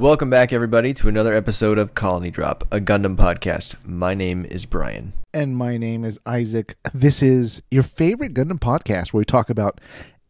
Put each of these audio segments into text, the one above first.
Welcome back, everybody, to another episode of Colony Drop, a Gundam podcast. My name is Brian. And my name is Isaac. This is your favorite Gundam podcast where we talk about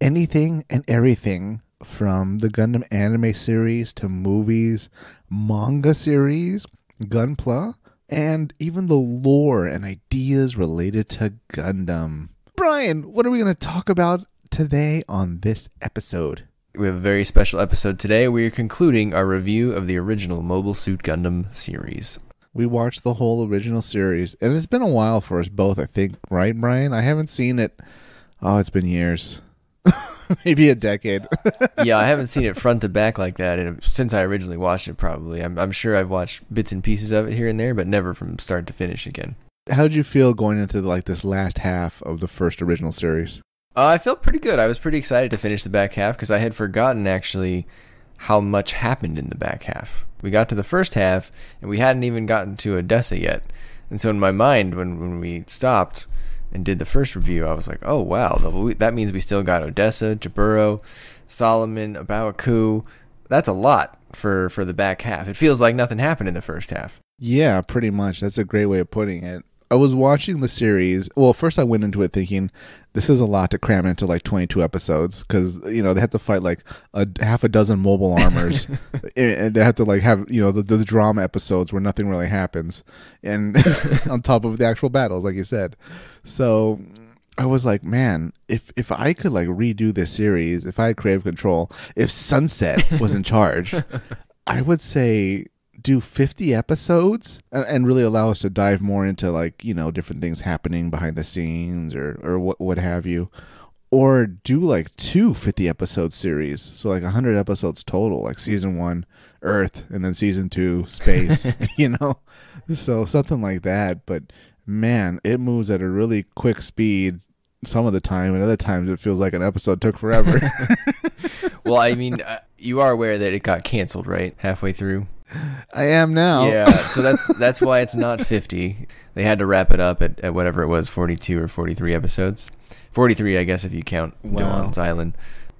anything and everything from the Gundam anime series to movies, manga series, Gunpla, and even the lore and ideas related to Gundam. Brian, what are we going to talk about today on this episode? We have a very special episode today. We are concluding our review of the original Mobile Suit Gundam series. We watched the whole original series, and it's been a while for us both, I think. Right, Brian? I haven't seen it. Oh, it's been years. Maybe a decade. Yeah, I haven't seen it front to back like that since I originally watched it, probably. I'm sure I've watched bits and pieces of it here and there, but never from start to finish again. How did you feel going into this last half of the first original series? I felt pretty good. I was pretty excited to finish the back half because I had forgotten actually how much happened in the back half. We got to the first half and we hadn't even gotten to Odessa yet. And so in my mind, when we stopped and did the first review, I was like, oh wow, that means we still got Odessa, Gibbero, Solomon, Abawaku. That's a lot for the back half. It feels like nothing happened in the first half. Yeah, pretty much. That's a great way of putting it. I was watching the series. Well, first I went into it thinking this is a lot to cram into 22 episodes because, they had to fight half a dozen mobile armors and they had to have, the drama episodes where nothing really happens and on top of the actual battles, like you said. So I was like, man, if I could redo this series, if I had creative control, if Sunset was in charge, I would say do 50 episodes and really allow us to dive more into different things happening behind the scenes or what have you, or do two 50 episode series, so 100 episodes total, like season 1 Earth and then season 2 space. So something like that. But man, it moves at a really quick speed some of the time, and other times it feels like an episode took forever. Well, I mean, you are aware that it got canceled, right? Halfway through. I am now. Yeah, so that's why it's not 50. They had to wrap it up at whatever it was, 42 or 43 episodes. 43, I guess, if you count Dawn's Island.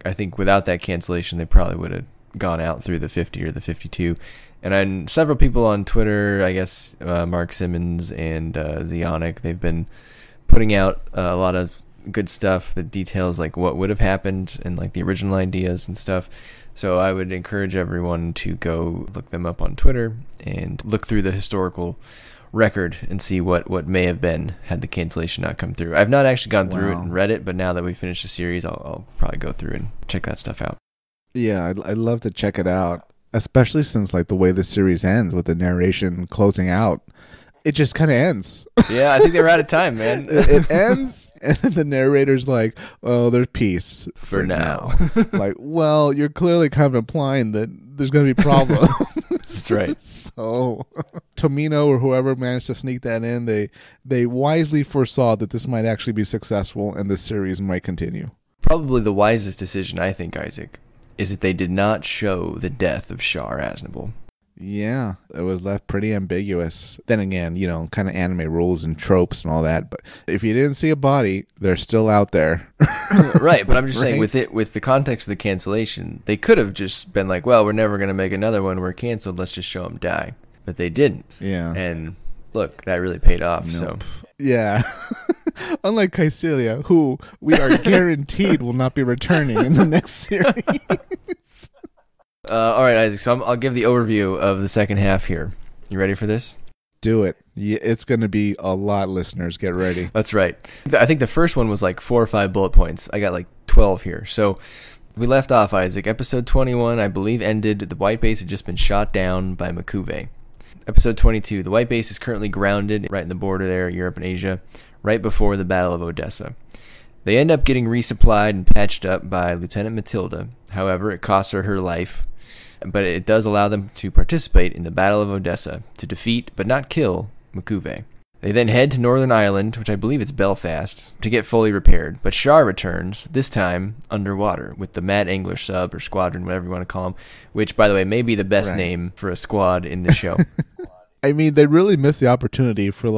I think without that cancellation, they probably would have gone out through the 50 or the 52. And several people on Twitter, I guess Mark Simmons and Zeonic, they've been putting out a lot of good stuff that details what would have happened and the original ideas and stuff. So I would encourage everyone to go look them up on Twitter and look through the historical record and see what may have been had the cancellation not come through. I've not actually gone through it and read it, but now that we finished the series, I'll probably go through and check that stuff out. Yeah, I'd love to check it out, especially since the way the series ends with the narration closing out. It just kind of ends. Yeah, I think they were out of time, man. It ends, and the narrator's like, oh, there's peace for now. Well, you're clearly kind of implying that there's going to be problems. That's right. So Tomino or whoever managed to sneak that in, they wisely foresaw that this might actually be successful and the series might continue. Probably the wisest decision, I think, Isaac, is that they did not show the death of Char Aznable. Yeah, it was left pretty ambiguous. Then again, kind of anime rules and tropes and all that. But if you didn't see a body, they're still out there. Right, but I'm just saying with the context of the cancellation, they could have just been like, well, we're never going to make another one. We're canceled. Let's just show him die. But they didn't. Yeah. And look, that really paid off. Nope. So yeah. Unlike Kycilia, who we are guaranteed will not be returning in the next series. All right, Isaac, so I'll give the overview of the second half here. You ready for this? Do it. Yeah, it's going to be a lot, listeners. Get ready. That's right. I think the first one was 4 or 5 bullet points. I got 12 here. So we left off, Isaac. Episode 21, I believe, ended. The White Base had just been shot down by Makuve. Episode 22, the White Base is currently grounded right in the border there, Europe and Asia, right before the Battle of Odessa. They end up getting resupplied and patched up by Lieutenant Matilda. However, it costs her life, but it does allow them to participate in the Battle of Odessa to defeat, but not kill, Makuve. They then head to Northern Ireland, which I believe is Belfast, to get fully repaired, but Char returns, this time underwater, with the Mad Angler sub, or squadron, whatever you want to call them, which, by the way, may be the best name for a squad in the show. I mean, they really missed the opportunity for,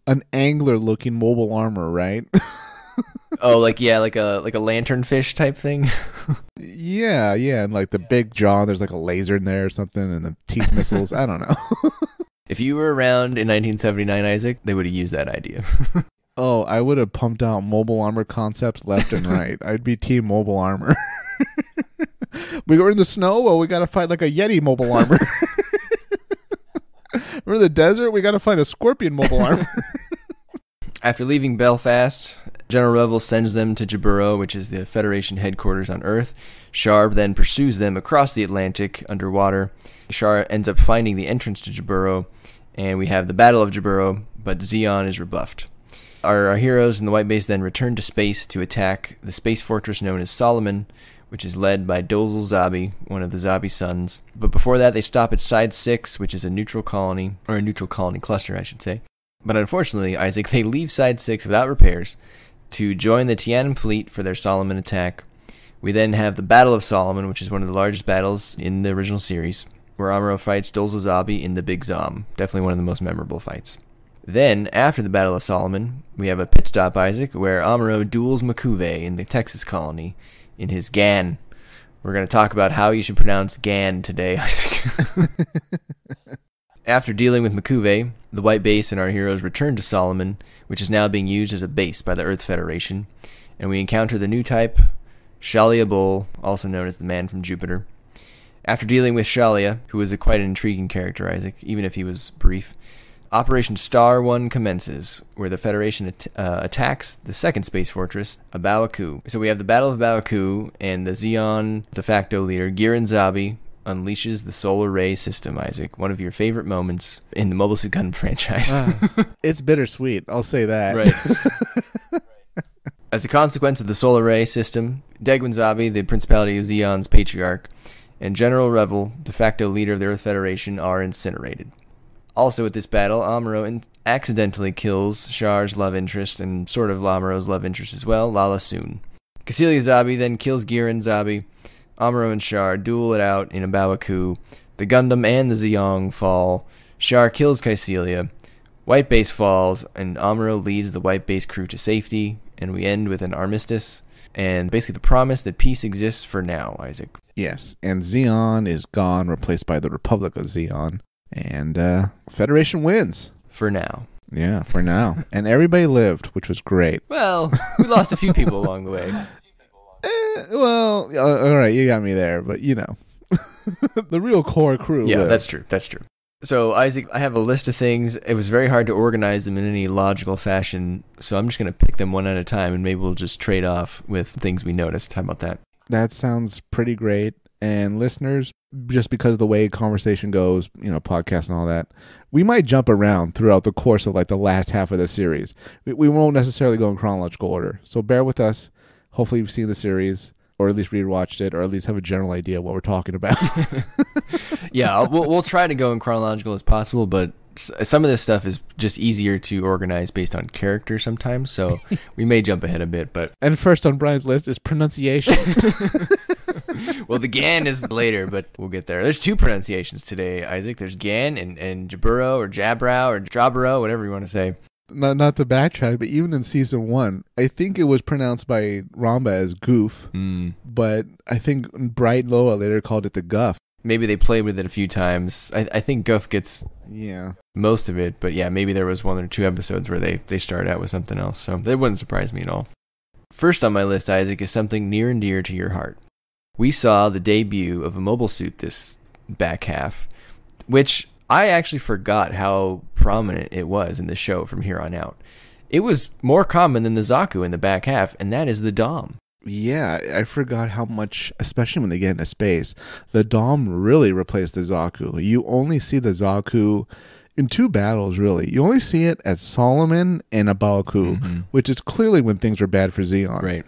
an angler-looking mobile armor, right? Oh, like a lanternfish type thing? Yeah, and like the big jaw, there's like a laser in there or something, and the teeth missiles. I don't know. If you were around in 1979, Isaac, they would have used that idea. Oh, I would have pumped out mobile armor concepts left and right. I'd be team mobile armor. We were in the snow. Well, we got to fight like a Yeti mobile armor. We're in the desert. We got to fight a scorpion mobile armor. After leaving Belfast, General Revel sends them to Gibbero, which is the Federation headquarters on Earth. Char then pursues them across the Atlantic underwater. Char ends up finding the entrance to Gibbero, and we have the Battle of Gibbero, but Zeon is rebuffed. Our heroes in the White Base then return to space to attack the space fortress known as Solomon, which is led by Dozel Zabi, one of the Zabi sons. But before that, they stop at Side 6, which is a neutral colony, or a neutral colony cluster, I should say. But unfortunately, Isaac, they leave Side 6 without repairs to join the Tiananmen fleet for their Solomon attack. We then have the Battle of Solomon, which is one of the largest battles in the original series, where Amuro fights Dozel Zabi in the Big Zam. Definitely one of the most memorable fights. Then, after the Battle of Solomon, we have a pit stop, Isaac, where Amuro duels Makuve in the Texas colony in his GAN. We're going to talk about how you should pronounce GAN today, Isaac. After dealing with Makuve, the White Base and our heroes return to Solomon, which is now being used as a base by the Earth Federation, and we encounter the new type, Shalia Bull, also known as the Man from Jupiter. After dealing with Shalia, who is quite an intriguing character, Isaac, even if he was brief, Operation Star 1 commences, where the Federation attacks the second space fortress, Abawaku. So we have the Battle of Abawaku, and the Zeon de facto leader, Giran Zabi, unleashes the solar ray system, Isaac. One of your favorite moments in the Mobile Suit Gundam franchise. It's bittersweet, I'll say that. Right. As a consequence of the solar ray system, Degwin Zabi, the Principality of Zeon's patriarch, and General Revel, de facto leader of the Earth Federation, are incinerated. Also at this battle, Amuro accidentally kills Char's love interest, and sort of Amuro's love interest as well, Lalah soon. Kycilia Zabi then kills Giran Zabi. Amuro and Char duel it out in Abawaku. The Gundam and the Zeong fall. Char kills Kycilia. White Base falls, and Amuro leads the White Base crew to safety, and we end with an armistice, and basically the promise that peace exists for now, Isaac. Yes, and Zeon is gone, replaced by the Republic of Zeon. And Federation wins. For now. Yeah, for now. And everybody lived, which was great. Well, we lost a few people along the way. All right, you got me there. But, you know, the real core crew Yeah, lived. that's true. So, Isaac, I have a list of things. It was very hard to organize them in any logical fashion, so I'm just going to pick them one at a time, and maybe we'll just trade off with things we noticed. How about that? That sounds pretty great. And listeners, just because of the way conversation goes, you know, podcast and all that, we might jump around throughout the course of like the last half of the series. We won't necessarily go in chronological order. So bear with us. Hopefully you've seen the series, or at least rewatched it, or at least have a general idea of what we're talking about. Yeah, we'll try to go in chronological as possible, but some of this stuff is just easier to organize based on character sometimes, so we may jump ahead a bit. But And first on Brian's list is pronunciation. Well, the Gan is later, but we'll get there. There's two pronunciations today, Isaac. There's Gan and Gibbero or Jabrao or Jabro, whatever you want to say. Not to backtrack, but even in season 1, I think it was pronounced by Ramba as Goof, but I think Bright Loa later called it the Guff. Maybe they played with it a few times. I think Guff gets most of it, but yeah, maybe there was one or two episodes where they started out with something else, so that wouldn't surprise me at all. First on my list, Isaac, is something near and dear to your heart. We saw the debut of a mobile suit this back half, which I actually forgot how prominent it was in the show from here on out. It was more common than the Zaku in the back half, and that is the Dom. Yeah, I forgot how much, especially when they get into space, the Dom really replaced the Zaku. You only see the Zaku in two battles, really. You only see it at Solomon and Abawaku, which is clearly when things were bad for Zeon. Right.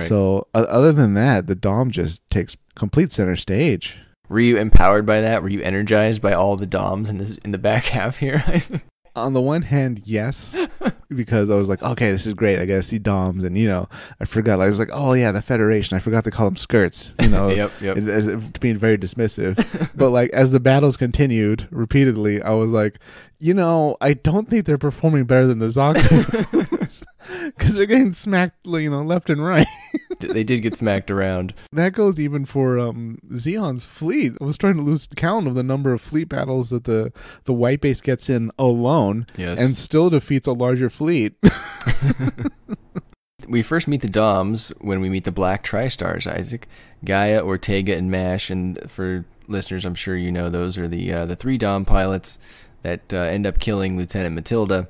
So, other than that, the Dom just takes complete center stage. Were you empowered by that? Were you energized by all the Doms in the back half here? On the one hand, yes, because I was like, okay, this is great. I got to see Doms. And, you know, I forgot. I was like, oh, yeah, the Federation. I forgot to call them skirts, you know, Yep. As being very dismissive. But, like, as the battles continued repeatedly, I was like, you know, I don't think they're performing better than the Zaku. Because they're getting smacked, you know, left and right. They did get smacked around. That goes even for Zeon's fleet. I was trying to lose count of the number of fleet battles that the white base gets in alone, and still defeats a larger fleet. We first meet the Doms when we meet the Black Tri-Stars, Isaac. Gaia, Ortega, and Mash, and for listeners, I'm sure you know those are the 3 Dom pilots that end up killing Lieutenant Matilda.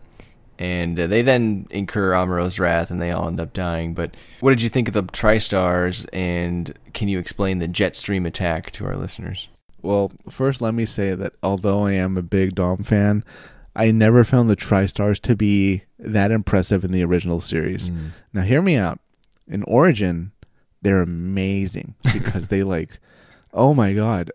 And they then incur Amuro's wrath, and they all end up dying. But what did you think of the Tri-Stars, and can you explain the jet stream attack to our listeners? Well, first let me say that although I am a big Dom fan, I never found the Tri-Stars to be that impressive in the original series. Now, hear me out. In Origin, they're amazing because they oh my God,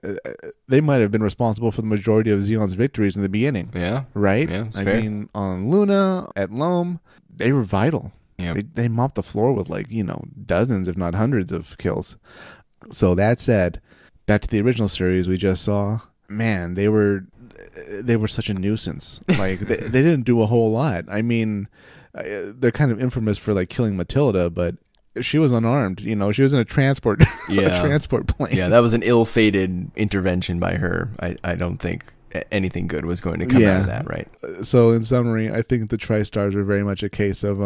they might have been responsible for the majority of Zeon's victories in the beginning. Yeah. Right? Yeah, I fair. mean, on Luna, at Loam, they were vital. Yeah. They mopped the floor with dozens, if not hundreds of kills. So that said, back to the original series we just saw, man, they were such a nuisance. They didn't do a whole lot. I mean, they're kind of infamous for killing Matilda, but she was unarmed. She was in a transport plane. Yeah, that was an ill-fated intervention by her. I don't think anything good was going to come out of that, right? So in summary, I think the Tri-Stars are very much a case of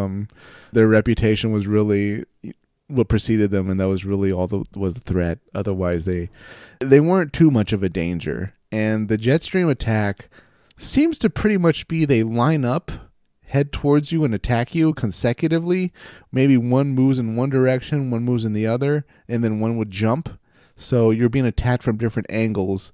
their reputation was really what preceded them, and that was really all was the threat. Otherwise, they weren't too much of a danger. And the jet stream attack seems to pretty much be they line up, head towards you, and attack you consecutively. Maybe one moves in one direction, one moves in the other, and then one would jump. So you're being attacked from different angles,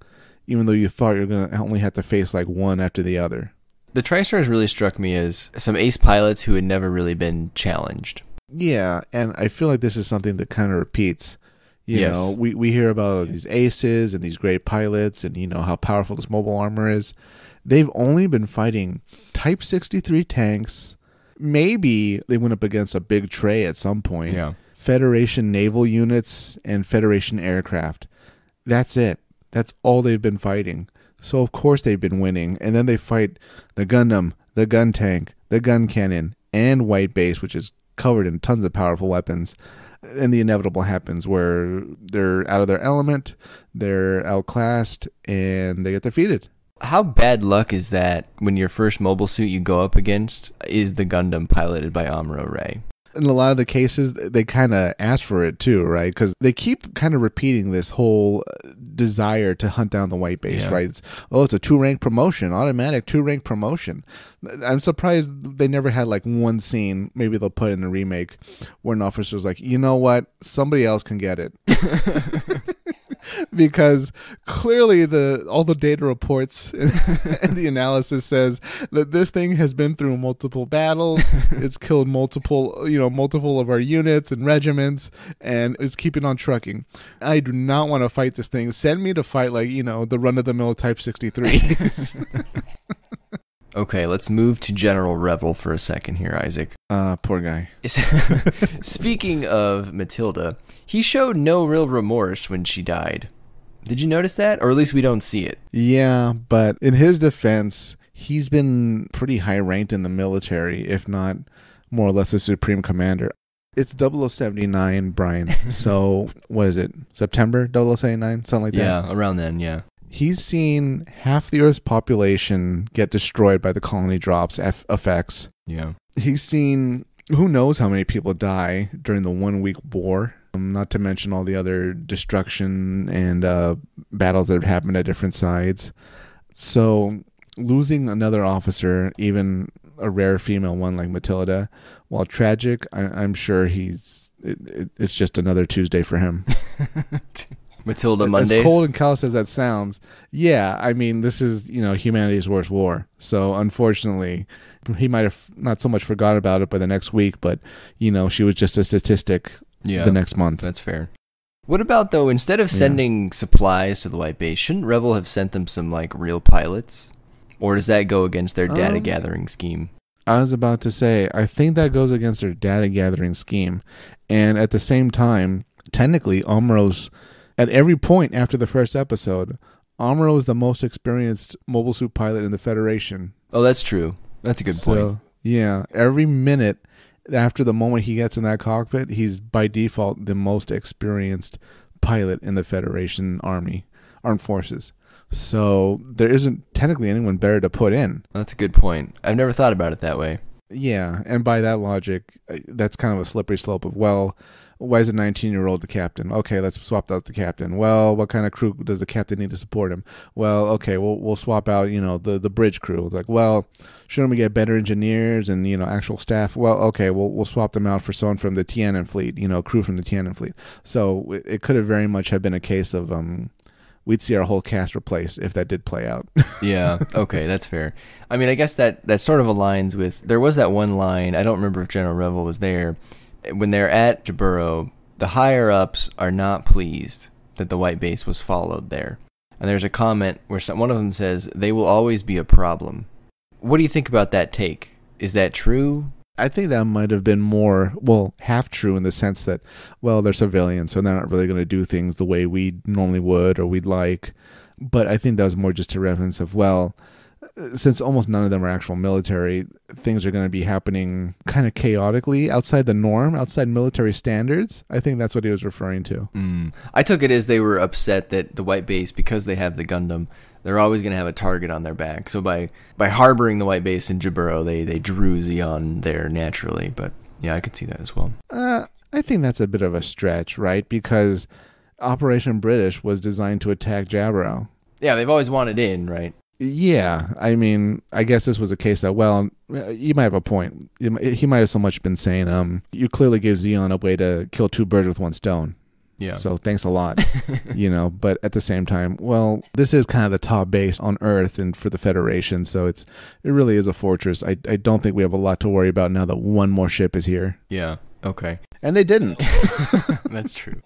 even though you thought you're going to only have to face one after the other. The Tri-Stars really struck me as some ace pilots who had never really been challenged. Yeah, and I feel like this is something that kind of repeats. You know, we hear about these aces and these great pilots and, how powerful this mobile armor is. They've only been fighting Type 63 tanks. Maybe they went up against a big tray at some point. Yeah. Federation naval units and Federation aircraft. That's it. That's all they've been fighting. So, of course, they've been winning. And then they fight the Gundam, the gun tank, the gun cannon, and White Base, which is covered in tons of powerful weapons. And the inevitable happens where they're out of their element, they're outclassed, and they get defeated. How bad luck is that when your first mobile suit you go up against is the Gundam piloted by Amuro Ray? In a lot of the cases, they kind of ask for it too, right? Because they keep kind of repeating this whole desire to hunt down the white base, right? It's a 2-rank promotion, automatic 2-rank promotion. I'm surprised they never had one scene, maybe they'll put in a remake, where an officer was like, you know what, somebody else can get it. Because clearly all the data reports and the analysis says that this thing has been through multiple battles, it's killed multiple of our units and regiments, and is keeping on trucking. I do not want to fight this thing. Send me to fight the run-of-the-mill Type 63s. Okay, let's move to General Revel for a second here, Isaac. Poor guy. Speaking of Matilda, he showed no real remorse when she died. Did you notice that? Or at least we don't see it. Yeah, but in his defense, he's been pretty high ranked in the military, if not more or less a supreme commander. It's 0079, Brian. So, what is it? September 0079? Something like that? Yeah, around then, yeah. He's seen half the Earth's population get destroyed by the colony drops effects. Yeah. He's seen who knows how many people die during the 1-week war. Not to mention all the other destruction and battles that have happened at different sides. So losing another officer, even a rare female one like Matilda, while tragic, I'm sure it's just another Tuesday for him. Matilda Mondays. As cold and callous as that sounds, yeah, I mean, this is, humanity's worst war. So, unfortunately, he might have not so much forgot about it by the next week, but, she was just a statistic the next month. That's fair. What about, though, instead of sending supplies to the White Base, shouldn't Revel have sent them some, real pilots? Or does that go against their data gathering scheme? I was about to say, I think that goes against their data gathering scheme. And at the same time, technically, Amuro's... At every point after the first episode, Amuro is the most experienced mobile suit pilot in the Federation. Oh, that's true. That's a good point. Yeah, every minute after the moment he gets in that cockpit, he's by default the most experienced pilot in the Federation armed forces. So there isn't technically anyone better to put in. That's a good point. I've never thought about it that way. Yeah, and by that logic, that's kind of a slippery slope of, well, why is a 19-year-old the captain? Okay, let's swap out the captain. Well, what kind of crew does the captain need to support him? Well, okay, we'll swap out, the bridge crew. Like, well, shouldn't we get better engineers and, actual staff? Well, okay, we'll swap them out for someone from the Tiananmen fleet, crew from the Tiananmen fleet. So it could have very much have been a case of we'd see our whole cast replaced if that did play out. Yeah, okay, that's fair. I mean, I guess that sort of aligns with, there was that one line, I don't remember if General Revel was there, when they're at Gibbero, the higher-ups are not pleased that the white base was followed there. And there's a comment where one of them says, they will always be a problem. What do you think about that take? Is that true? I think that might have been more, half true in the sense that, they're civilians, so they're not really going to do things the way we normally would or we'd like. But I think that was more just a reference of, since almost none of them are actual military, things are going to be happening kind of chaotically outside the norm, outside military standards. I think that's what he was referring to. I took it as they were upset that the white base, because they have the Gundam, they're always going to have a target on their back. So by harboring the white base in Gibbero, they drew Zeon there naturally. But yeah, I could see that as well. I think that's a bit of a stretch, right? Because Operation British was designed to attack Gibbero. Yeah, they've always wanted in, right? Yeah, I mean, I guess this was a case that, you might have a point. He might have so much been saying, you clearly gave Zeon a way to kill two birds with one stone. Yeah. So thanks a lot, but at the same time, this is kind of the top base on Earth and for the Federation, so it really is a fortress. I don't think we have a lot to worry about now that one more ship is here. Yeah, okay. And they didn't. That's true.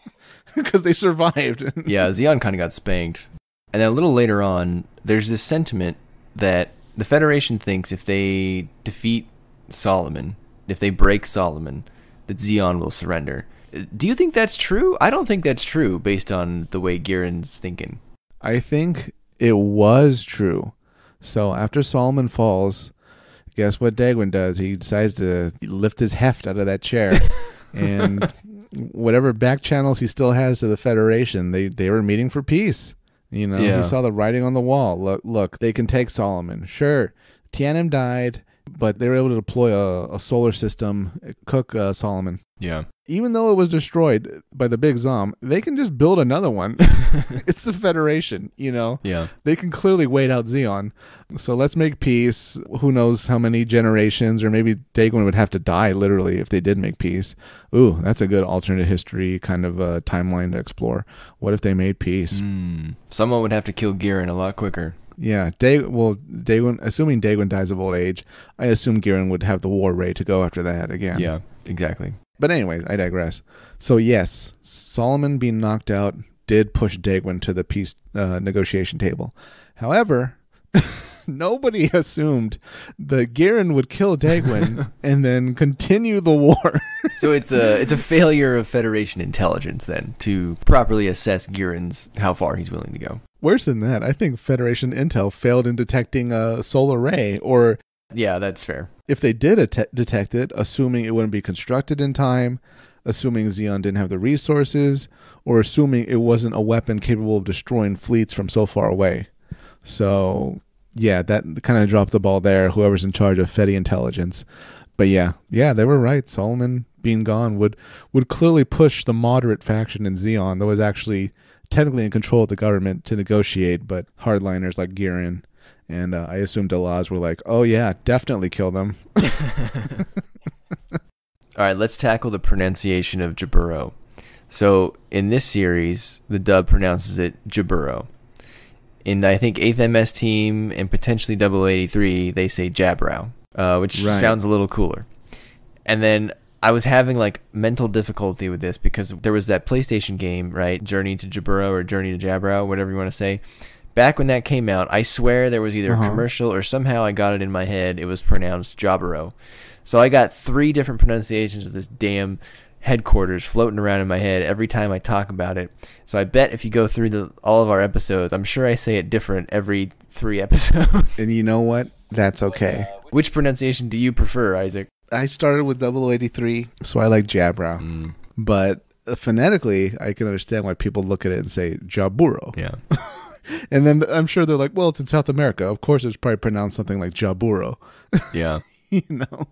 Because they survived. Yeah, Zeon kind of got spanked. And then a little later on, there's this sentiment that the Federation thinks if they defeat Solomon, if they break Solomon, that Zeon will surrender. Do you think that's true? I don't think that's true based on the way Giren's thinking. I think it was true. So after Solomon falls, guess what Dagwin does? He decides to lift his heft out of that chair. And whatever back channels he still has to the Federation, they were meeting for peace. He saw the writing on the wall. Look, they can take Solomon. Sure, Tiananmen died, but they were able to deploy a solar system, cook Solomon. Yeah. Even though it was destroyed by the Big Zam, they can just build another one. It's the Federation, Yeah. They can clearly wait out Zeon. So let's make peace. Who knows how many generations, or maybe Dagwin would have to die, literally, if they did make peace. Ooh, that's a good alternate history kind of timeline to explore. What if they made peace? Someone would have to kill Giren a lot quicker. Yeah, Dagwin, assuming Dagwin dies of old age, I assume Giren would have the war ray to go after that again. Yeah, exactly. But anyways, I digress. So yes, Solomon being knocked out did push Dagwin to the peace negotiation table. However, nobody assumed that Giren would kill Dagwin and then continue the war. So it's a failure of Federation intelligence then to properly assess Giren's how far he's willing to go. Worse than that, I think Federation intel failed in detecting a solar ray, or yeah, that's fair. If they did detect it, assuming it wouldn't be constructed in time, assuming Zeon didn't have the resources, or assuming it wasn't a weapon capable of destroying fleets from so far away. So, yeah, that kind of dropped the ball there, whoever's in charge of Fedi intelligence. But yeah, they were right. Solomon being gone would clearly push the moderate faction in Zeon that was actually technically in control of the government to negotiate, but hardliners like Giren and I assume Delahs were like, oh yeah, definitely kill them. All right, let's tackle the pronunciation of Gibbero. So in this series, the dub pronounces it Gibbero. In, I think, 8th MS team and potentially 0083, they say Jabbrow, which sounds a little cooler. And then I was having mental difficulty with this because there was that PlayStation game, right? Journey to Gibbero or Journey to Jabbrow, whatever you want to say. Back when that came out, I swear there was either a commercial or somehow I got it in my head. It was pronounced Jabbero. So I got 3 different pronunciations of this damn headquarters floating around in my head every time I talk about it. So I bet if you go through all of our episodes, I'm sure I say it different every 3 episodes. And you know what? That's okay. Which pronunciation do you prefer, Isaac? I started with 0083, so I like Gibbero. But phonetically, I can understand why people look at it and say Gibbero. Yeah. And then I'm sure they're like, well, it's in South America. Of course, it's probably pronounced something like Gibbero. Yeah. You know?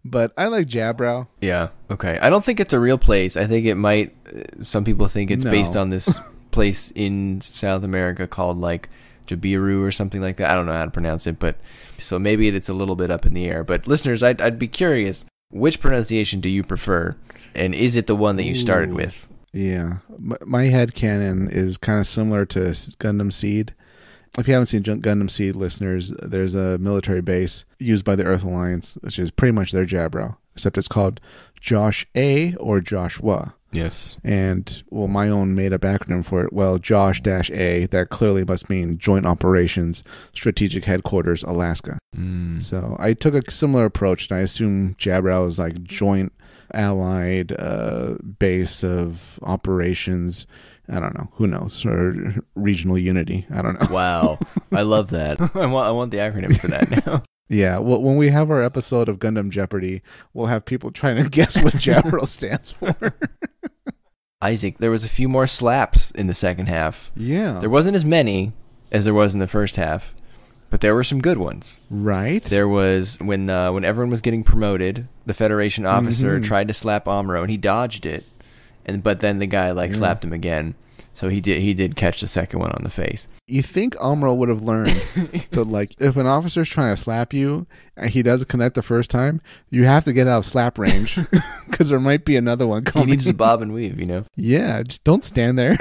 But I like Gibbero. Yeah. Okay. I don't think it's a real place. I think it might. Some people think it's based on this place in South America called like Gibbero or something like that. I don't know how to pronounce it, but so maybe it's a little bit up in the air. But listeners, I'd be curious, which pronunciation do you prefer? And is it the one that you started with? Yeah. My headcanon is kind of similar to Gundam Seed. If you haven't seen Gundam Seed, listeners, there's a military base used by the Earth Alliance, which is pretty much their Gibbero, except it's called Josh A or Joshua. Yes. And, well, my own made-up acronym for it, well, Josh-A, that clearly must mean Joint Operations, Strategic Headquarters, Alaska. So I took a similar approach, and I assume Gibbero is like Joint Allied base of operations. I don't know. Who knows? Or regional unity. I don't know. Wow. I love that. I want the acronym for that now. Yeah. Well, when we have our episode of Gundam Jeopardy, we'll have people trying to guess what Gibbero stands for. Isaac, there was a few more slaps in the second half. Yeah. There wasn't as many as there was in the first half, but there were some good ones. Right. There was when everyone was getting promoted, the Federation officer tried to slap Amuro and he dodged it, but then the guy slapped him again. So he did catch the second one on the face. You think Amuro would have learned that, if an officer's trying to slap you and he doesn't connect the first time, you have to get out of slap range because there might be another one coming. He needs to bob and weave, Yeah, just don't stand there.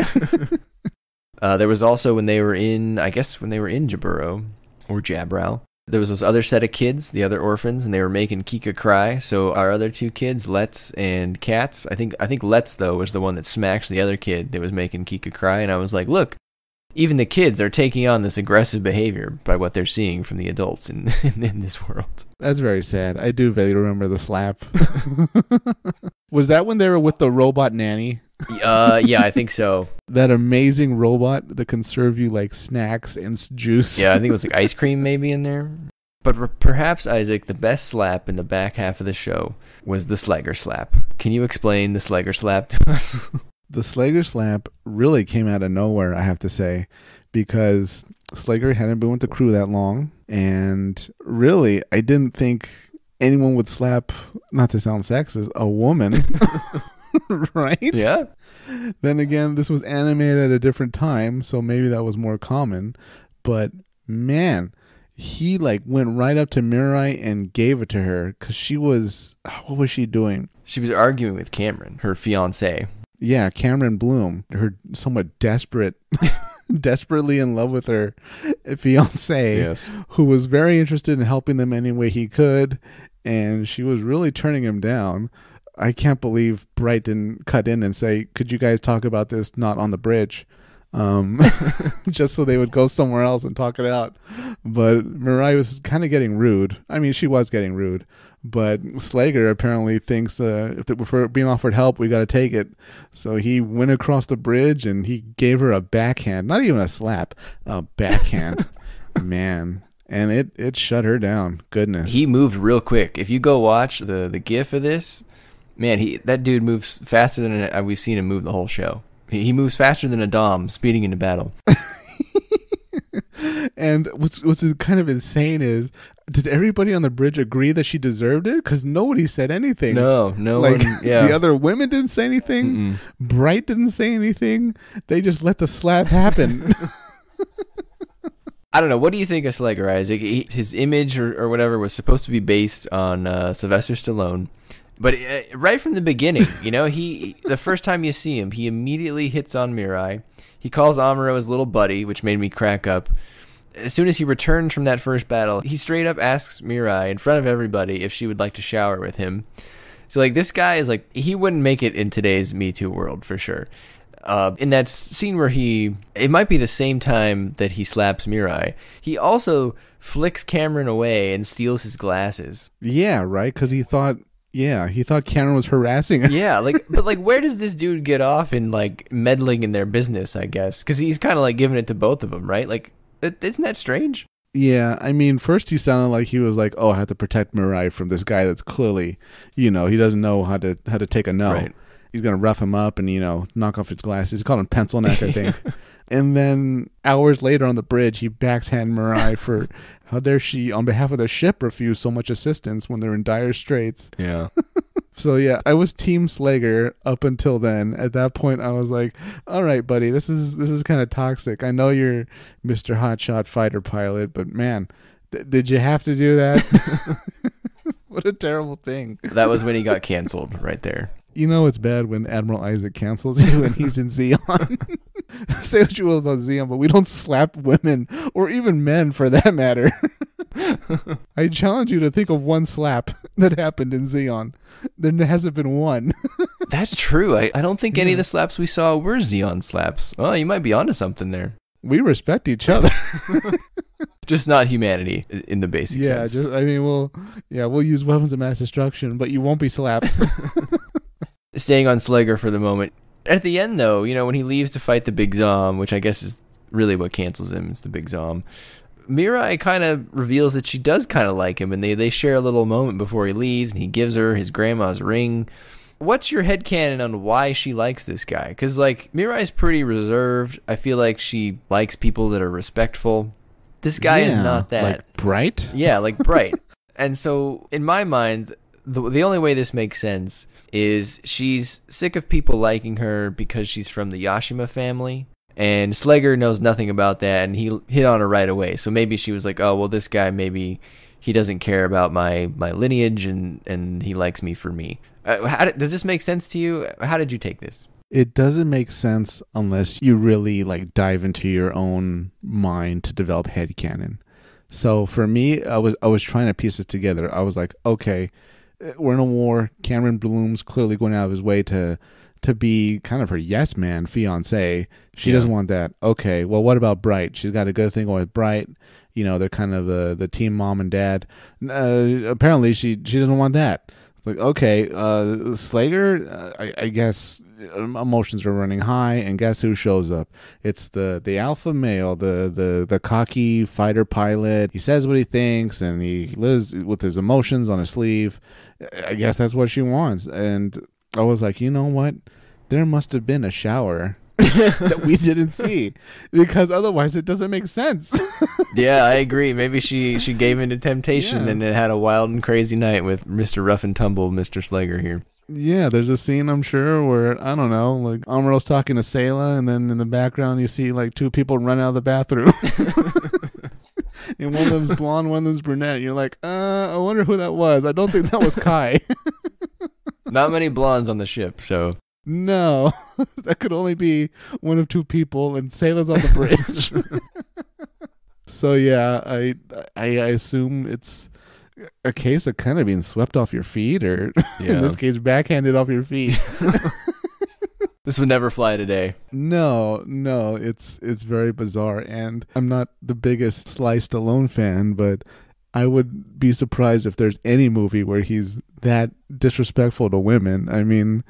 There was also when they were in Gibbero or Gibbero, there was this other set of kids, the other orphans, and they were making Kika cry. So our other two kids, Let's and Katz, I think Let's, though, was the one that smacked the other kid that was making Kika cry. And I was like, look, even the kids are taking on this aggressive behavior by what they're seeing from the adults in this world. That's very sad. I do vaguely remember the slap. Was that when they were with the robot nanny? Yeah, I think so. That amazing robot that can serve you snacks and juice. Yeah, I think it was ice cream maybe in there. But perhaps, Isaac, the best slap in the back half of the show was the Sleggar slap. Can you explain the Sleggar slap to us? The Sleggar slap really came out of nowhere, I have to say, because Sleggar hadn't been with the crew that long, and really, I didn't think anyone would slap, not to sound sexist, a woman. Right? Yeah. Then again, this was animated at a different time, so maybe that was more common. But man, he went right up to Mirai and gave it to her because she was, what was she doing? She was arguing with Cameron, her fiance. Yeah, Cameron Bloom, her somewhat desperately in love with her fiance, yes, who was very interested in helping them any way he could, and she was really turning him down. I can't believe Bright didn't cut in and say, could you guys talk about this not on the bridge? Just so they would go somewhere else and talk it out. But Mirai was kind of getting rude. I mean, she was getting rude. But Sleggar apparently thinks if we're being offered help, we got to take it. So he went across the bridge and he gave her a backhand. Not even a slap. A backhand. Man. And it shut her down. Goodness. He moved real quick. If you go watch the GIF of this, man, that dude moves faster than we've seen him move the whole show. He moves faster than a Dom speeding into battle. And what's kind of insane is, did everybody on the bridge agree that she deserved it? Because nobody said anything. No one. Yeah. The other women didn't say anything. Mm-mm. Bright didn't say anything. They just let the slap happen. I don't know. What do you think of Sleggar, Isaac? His image or whatever was supposed to be based on Sylvester Stallone. But right from the beginning, the first time you see him, he immediately hits on Mirai. He calls Amuro his little buddy, which made me crack up. As soon as he returns from that first battle, he straight up asks Mirai in front of everybody if she would like to shower with him. So, this guy is he wouldn't make it in today's Me Too world for sure. In that scene where it might be the same time that he slaps Mirai, he also flicks Cameron away and steals his glasses. Yeah, right? Because he thought Cameron was harassing her. Yeah, but where does this dude get off in meddling in their business, I guess? Because he's kind of giving it to both of them, right? Isn't that strange? Yeah, I mean, first he sounded like he was like, "Oh, I have to protect Mirai from this guy that's clearly, he doesn't know how to take a no. Right. He's gonna rough him up and knock off his glasses. He called him pencil neck, I think." And then hours later on the bridge, he backhand Mirai for how dare she, on behalf of the ship, refuse so much assistance when they're in dire straits. Yeah. So yeah, I was Team Sleggar up until then. At that point, I was like, "All right, buddy, this is kind of toxic. I know you're Mr. Hotshot fighter pilot, but man, did you have to do that? What a terrible thing." That was when he got canceled right there. It's bad when Admiral Isaac cancels you and he's in Zeon. Say what you will about Zeon, but we don't slap women or even men for that matter. I challenge you to think of one slap that happened in Zeon. There hasn't been one. That's true. I don't think any of the slaps we saw were Xeon slaps. Oh, you might be onto something there. We respect each other. Just not humanity in the basic sense. We'll use weapons of mass destruction, but you won't be slapped. Staying on Sleggar for the moment. At the end, though, when he leaves to fight the Big Zam, which I guess is really what cancels him, is the Big Zam, Mirai kind of reveals that she does kind of like him, and they share a little moment before he leaves, and he gives her his grandma's ring. What's your headcanon on why she likes this guy? Because, Mirai's pretty reserved. I feel like she likes people that are respectful. This guy is not that. Like bright? Yeah, like bright. And so, in my mind, the only way this makes sense is she's sick of people liking her because she's from the Yashima family. And Sleggar knows nothing about that, and he hit on her right away. So maybe she was like, oh, well, this guy, maybe he doesn't care about my lineage, and he likes me for me. Does this make sense to you? How did you take this? It doesn't make sense unless you really dive into your own mind to develop headcanon. So for me, I was trying to piece it together. I was like, okay, we're in a war. Cameron Bloom's clearly going out of his way to be kind of her yes man fiance. She doesn't want that. Okay, well, what about Bright? She's got a good thing going with Bright. They're kind of the team mom and dad. Apparently, she doesn't want that. Like, okay, Sleggar, I guess emotions are running high, and guess who shows up? It's the alpha male, the cocky fighter pilot. He says what he thinks, and he lives with his emotions on his sleeve. I guess that's what she wants. And I was like, you know what? There must have been a shower that we didn't see, because otherwise it doesn't make sense. Yeah, I agree. Maybe she gave in to temptation and then had a wild and crazy night with Mr. Rough and Tumble, Mr. Sleggar here. Yeah, there's a scene, I'm sure, where, I don't know, Amuro's talking to Sayla, and then in the background you see two people run out of the bathroom. And one of them's blonde, one of them's brunette. You're like, I wonder who that was. I don't think that was Kai. Not many blondes on the ship, so... No, that could only be one of two people, and Sayla's on the bridge. So yeah, I assume it's a case of kind of being swept off your feet, or in this case, backhanded off your feet. This would never fly today. No, it's very bizarre, and I'm not the biggest Sly Stallone fan, but I would be surprised if there's any movie where he's that disrespectful to women. I mean,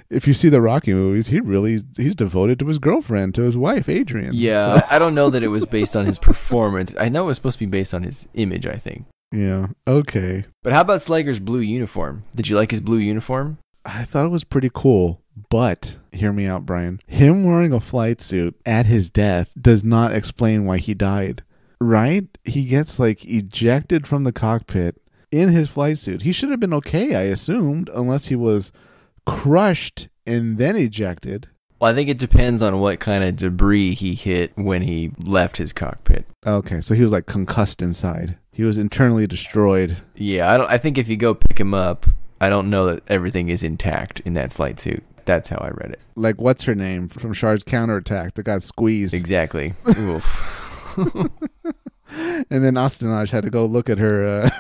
if you see the Rocky movies, he's devoted to his girlfriend, to his wife, Adrian. Yeah, so. I don't know that it was based on his performance. I know it was supposed to be based on his image, I think. Yeah, okay. But how about Sleggar's blue uniform? Did you like his blue uniform? I thought it was pretty cool, but hear me out, Brian. Him wearing a flight suit at his death does not explain why he died, right? He gets ejected from the cockpit in his flight suit. He should have been okay, I assumed, unless he was crushed and then ejected. Well, I think it depends on what kind of debris he hit when he left his cockpit. Okay, so he was concussed inside. He was internally destroyed. Yeah, I think if you go pick him up, I don't know that everything is intact in that flight suit. That's how I read it. What's her name from Shard's counterattack that got squeezed? Exactly. Oof. And then Astanaj had to go look at her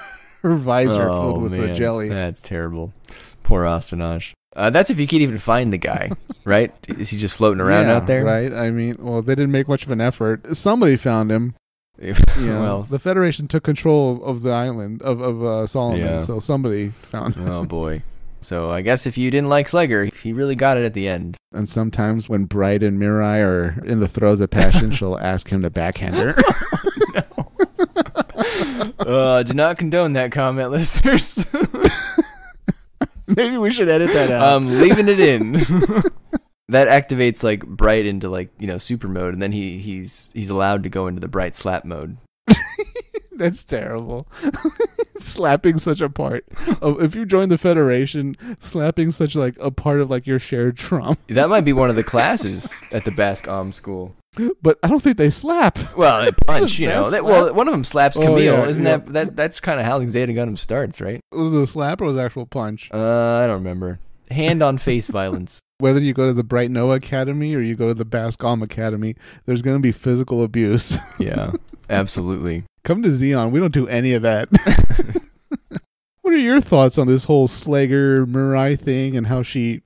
her visor filled with the jelly. That's terrible. Poor Astanaj. That's if you can't even find the guy, right? Is he just floating around out there? Right. I mean, well, they didn't make much of an effort. Somebody found him. Well, the Federation took control of the island of Solomon, so somebody found him. Oh boy. So I guess if you didn't like Sleggar, he really got it at the end. And sometimes when Bright and Mirai are in the throes of passion, she'll ask him to backhand her. No. Do not condone that comment, listeners. Maybe we should edit that out. I'm leaving it in. That activates like Bright into like, super mode, and then he's allowed to go into the Bright slap mode. That's terrible. Slapping such a part of, if you join the Federation, slapping such like a part of like your shared trauma. That might be one of the classes at the Basque school. But I don't think they slap. Well, they punch, well, one of them slaps Camille. Yeah, Isn't that's kind of how Zeta Gundam starts, right? Was it a slap or was it actual punch? I don't remember. Hand on face violence. Whether you go to the Bright Noah Academy or you go to the Basque Academy, there's going to be physical abuse. Yeah, absolutely. Come to Xeon. We don't do any of that. What are your thoughts on this whole Sleggar Mirai thing and how she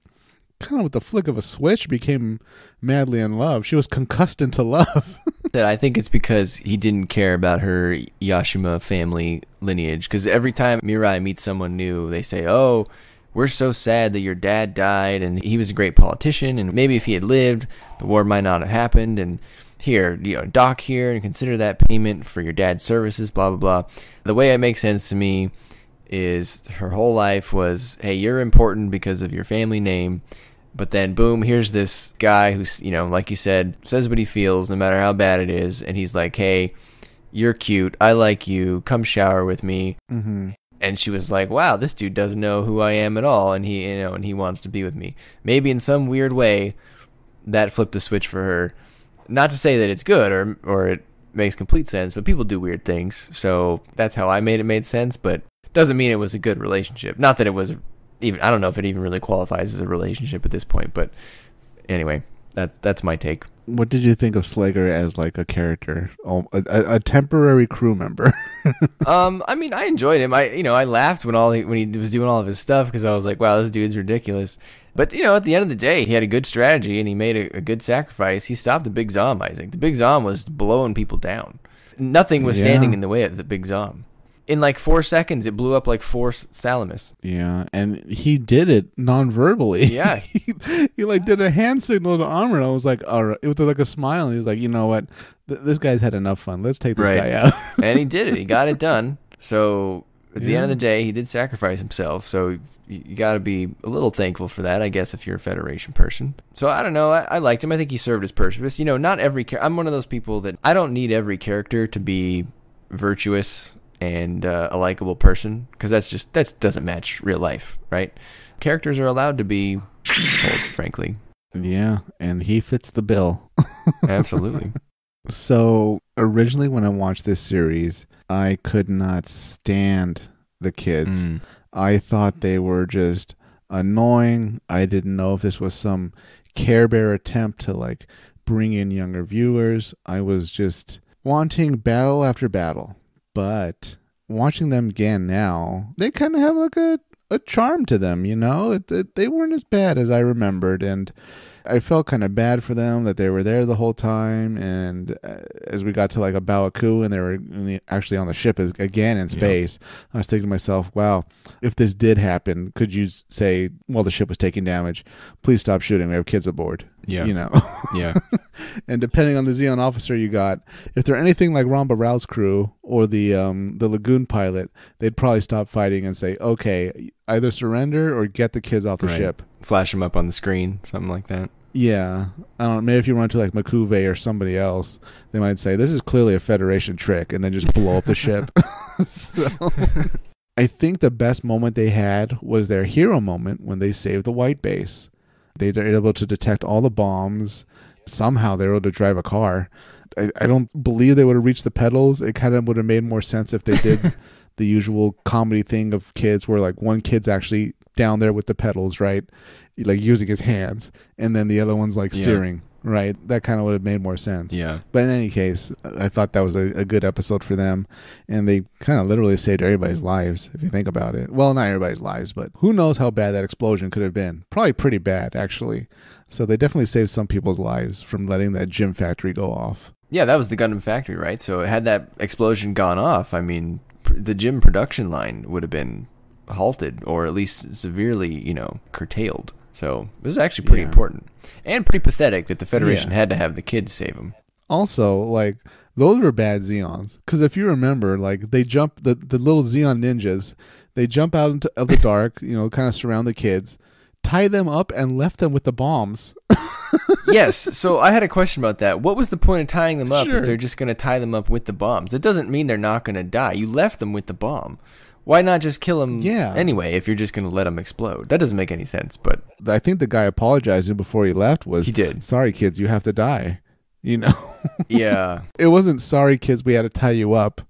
kind of with the flick of a switch became madly in love? She was concussed into love. That I think it's because he didn't care about her Yashima family lineage. Because every time Mirai meets someone new, they say, "Oh, we're so sad that your dad died, and he was a great politician, and maybe if he had lived, the war might not have happened, and here, dock here, and consider that payment for your dad's services, blah, blah, blah." The way it makes sense to me is her whole life was, hey, you're important because of your family name, but then, boom, here's this guy who's, like you said, says what he feels, no matter how bad it is, and he's like, hey, you're cute, I like you, come shower with me. Mm-hmm. And she was like, wow, this dude doesn't know who I am at all, and he wants to be with me. Maybe in some weird way, that flipped a switch for her. Not to say that it's good or it makes complete sense, but people do weird things. So that's how I made sense, but doesn't mean it was a good relationship. Not that it was even, I don't know if it even really qualifies as a relationship at this point, but anyway, that's my take. What did you think of Sleggar as like a character, a temporary crew member? I mean, I enjoyed him. I laughed when he was doing all of his stuff because I was like, wow, this dude's ridiculous. But at the end of the day, he had a good strategy and he made a good sacrifice. He stopped the Big Zam. I think the Big Zam was blowing people down. Nothing was standing in the way of the Big Zam. In like 4 seconds, it blew up like 4 Salamis. Yeah, and he did it non-verbally. Yeah. he like did a hand signal to Armor. I was like, all right, with like a smile. And he was like, you know what? This guy's had enough fun. Let's take this guy out. And he did it. He got it done. So at the end of the day, he did sacrifice himself. So you got to be a little thankful for that, I guess, if you're a Federation person. So I don't know. I liked him. I think he served his purpose. Not every I'm one of those people that I don't need every character to be virtuous and a likable person, because that doesn't match real life, right? Characters are allowed to be assholes, frankly. Yeah, and he fits the bill. Absolutely. So originally when I watched this series, I could not stand the kids. I thought they were just annoying. I didn't know if this was some Care Bear attempt to like bring in younger viewers. I was just wanting battle after battle. But watching them again now, they kind of have like a charm to them, They weren't as bad as I remembered, and I felt kind of bad for them that they were there the whole time. And as we got to like a Baoku and they were actually on the ship again in space, I was thinking to myself, wow, if this did happen, could you say, well, the ship was taking damage, please stop shooting, we have kids aboard. Yeah. Yeah. And depending on the Xeon officer you got, if they're anything like Ramba Rao's crew or the Lagoon pilot, they'd probably stop fighting and say, okay, either surrender or get the kids off the ship. Flash them up on the screen, something like that. Yeah. I don't know, maybe if you run to like Makuve or somebody else, they might say, this is clearly a Federation trick, and then just blow up the ship. So, I think the best moment they had was their hero moment when they saved the white base. They were able to detect all the bombs. Somehow they were able to drive a car. I don't believe they would have reached the pedals. It kind of would have made more sense if they did the usual comedy thing of kids where like one kid's actually down there with the pedals, right? Like using his hands. And then the other one's like steering, right? That kind of would have made more sense. Yeah. But in any case, I thought that was a good episode for them. And they kind of literally saved everybody's lives, if you think about it. Well, not everybody's lives, but who knows how bad that explosion could have been. Probably pretty bad, actually. So they definitely saved some people's lives from letting that gym factory go off. Yeah, that was the Gundam factory, right? So had that explosion gone off, I mean, the gym production line would have been halted or at least severely, curtailed. So it was actually pretty important and pretty pathetic that the Federation had to have the kids save them. Also, like, those were bad Zeons. Because if you remember, like, they jump, the little Zeon ninjas, they jump out of the dark, you know, kind of surround the kids, tie them up, and left them with the bombs. Yes, so I had a question about that. What was the point of tying them up Sure. if they're just going to tie them up with the bombs? It doesn't mean they're not going to die. You left them with the bomb. Why not just kill them anyway if you're just going to let them explode? That doesn't make any sense, but... I think the guy apologizing before he left was... He did. Sorry, kids, you have to die. You know? Yeah. It wasn't, sorry, kids, we had to tie you up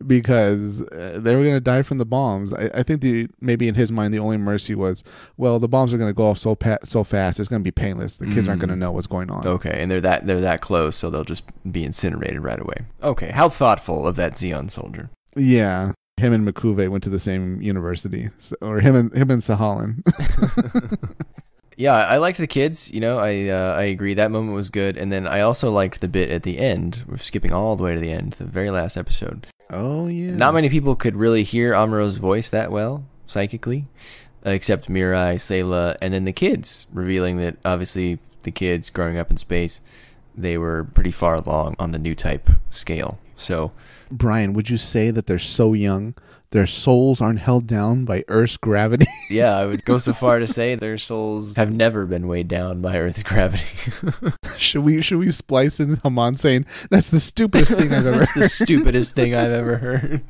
because they were going to die from the bombs. I think maybe in his mind the only mercy was, well, the bombs are going to go off so fast, it's going to be painless. The kids aren't going to know what's going on. Okay, and they're that close, so they'll just be incinerated right away. Okay, how thoughtful of that Zeon soldier. Yeah. Him and Makuve went to the same university, or him and Sahalan. Yeah, I liked the kids. You know, I agree. That moment was good. And then I also liked the bit at the end. We're skipping all the way to the end, the very last episode. Oh, yeah. Not many people could really hear Amuro's voice that well, psychically, except Mirai, Sayla, and then the kids, revealing that obviously the kids growing up in space, they were pretty far along on the new type scale. So, Brian, would you say that they're so young, their souls aren't held down by Earth's gravity? yeah, I would go so far to say their souls have never been weighed down by Earth's gravity. Should we splice in Haman saying, that's the stupidest thing I've ever heard? That's the stupidest thing I've ever heard.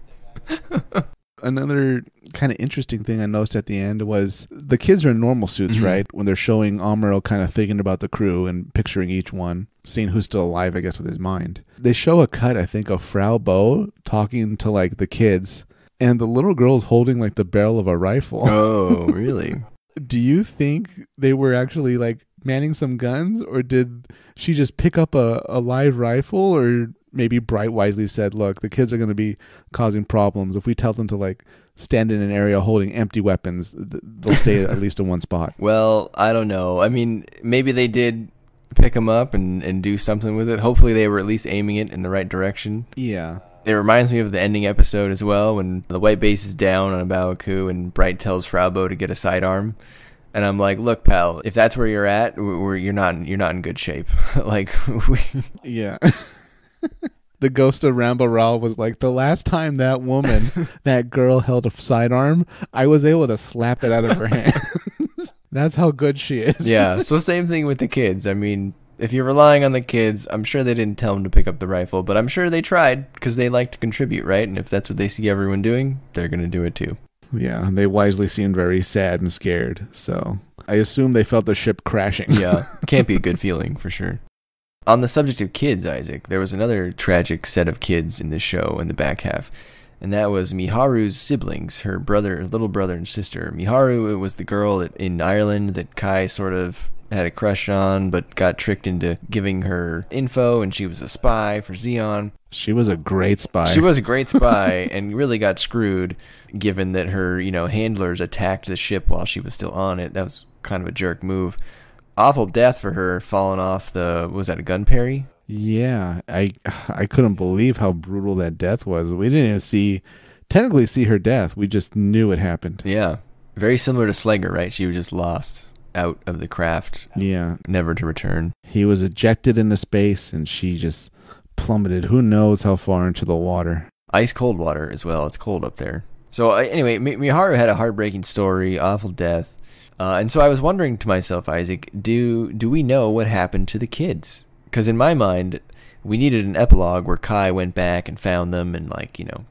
Another kind of interesting thing I noticed at the end was the kids are in normal suits, right? When they're showing Amuro kind of thinking about the crew and picturing each one, seeing who's still alive, I guess, with his mind. They show a cut, I think, of Frau Bo talking to, like, the kids, and the little girl's holding, like, the barrel of a rifle. Oh, really? Do you think they were actually, like, manning some guns, or did she just pick up a live rifle, or... Maybe Bright wisely said, look, the kids are going to be causing problems. If we tell them to, like, stand in an area holding empty weapons, they'll stay at least in one spot. Well, I don't know. I mean, maybe they did pick them up and do something with it. Hopefully they were at least aiming it in the right direction. Yeah. It reminds me of the ending episode as well, when the white base is down on a Baoku and Bright tells Fraubo to get a sidearm. And I'm like, look, pal, if that's where you're at, you're not in good shape. Like, yeah. The ghost of Rambo Rao was like, the last time that woman, that girl held a sidearm, I was able to slap it out of her hand. That's how good she is. Yeah, so same thing with the kids. I mean, if you're relying on the kids, I'm sure they didn't tell them to pick up the rifle, but I'm sure they tried because they like to contribute, right? And if that's what they see everyone doing, they're going to do it too. Yeah, they wisely seemed very sad and scared, so I assume they felt the ship crashing. Yeah, can't be a good feeling for sure. On the subject of kids, Isaac, there was another tragic set of kids in the show in the back half, and that was Miharu's siblings, her little brother and sister. Miharu, it was the girl in Ireland that Kai sort of had a crush on, but got tricked into giving her info, and she was a spy for Zeon. She was a great spy. She was a great spy, and really got screwed, given that her, handlers attacked the ship while she was still on it. That was kind of a jerk move. Awful death for her, falling off was that a gun parry? Yeah, I couldn't believe how brutal that death was. We didn't even technically see her death. We just knew it happened. Yeah, very similar to Sleggar, right? She was just lost out of the craft. Yeah. Never to return. He was ejected into space, and she just plummeted who knows how far into the water. Ice cold water as well. It's cold up there. So anyway, Miharu had a heartbreaking story, awful death. And so I was wondering to myself, Isaac, do we know what happened to the kids? Because in my mind, we needed an epilogue where Kai went back and found them and,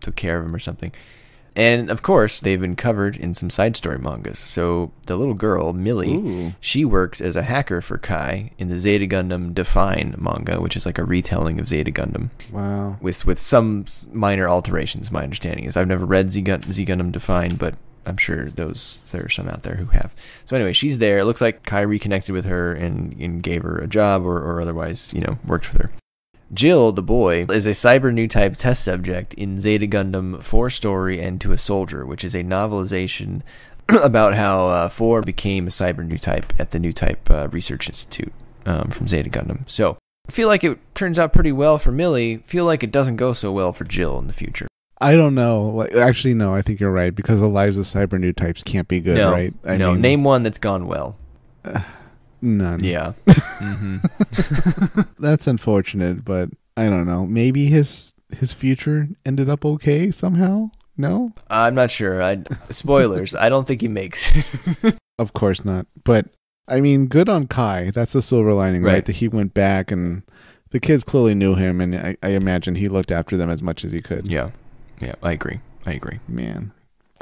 took care of them or something. And, of course, they've been covered in some side story mangas. So the little girl, Millie, she works as a hacker for Kai in the Zeta Gundam Define manga, which is like a retelling of Zeta Gundam. Wow. With some minor alterations, my understanding is. I've never read Z Gundam Define, but I'm sure there are some out there who have. So anyway, she's there. It looks like Kai reconnected with her and gave her a job or otherwise, worked with her. Jill, the boy, is a cyber new type test subject in Zeta Gundam 4 Story and To a Soldier, which is a novelization about how 4 became a cyber new type at the New Type Research Institute from Zeta Gundam. So I feel like it turns out pretty well for Millie. Feel like it doesn't go so well for Jill in the future. I don't know. Actually, no, I think you're right, because the lives of cyber new types can't be good, right? I mean, name one that's gone well. None. Yeah. That's unfortunate, but I don't know. Maybe his future ended up okay somehow. No, I'm not sure. Spoilers. I don't think he makes. Of course not. But I mean, good on Kai. That's the silver lining, right? That he went back and the kids clearly knew him, and I imagine he looked after them as much as he could. Yeah, I agree. Man,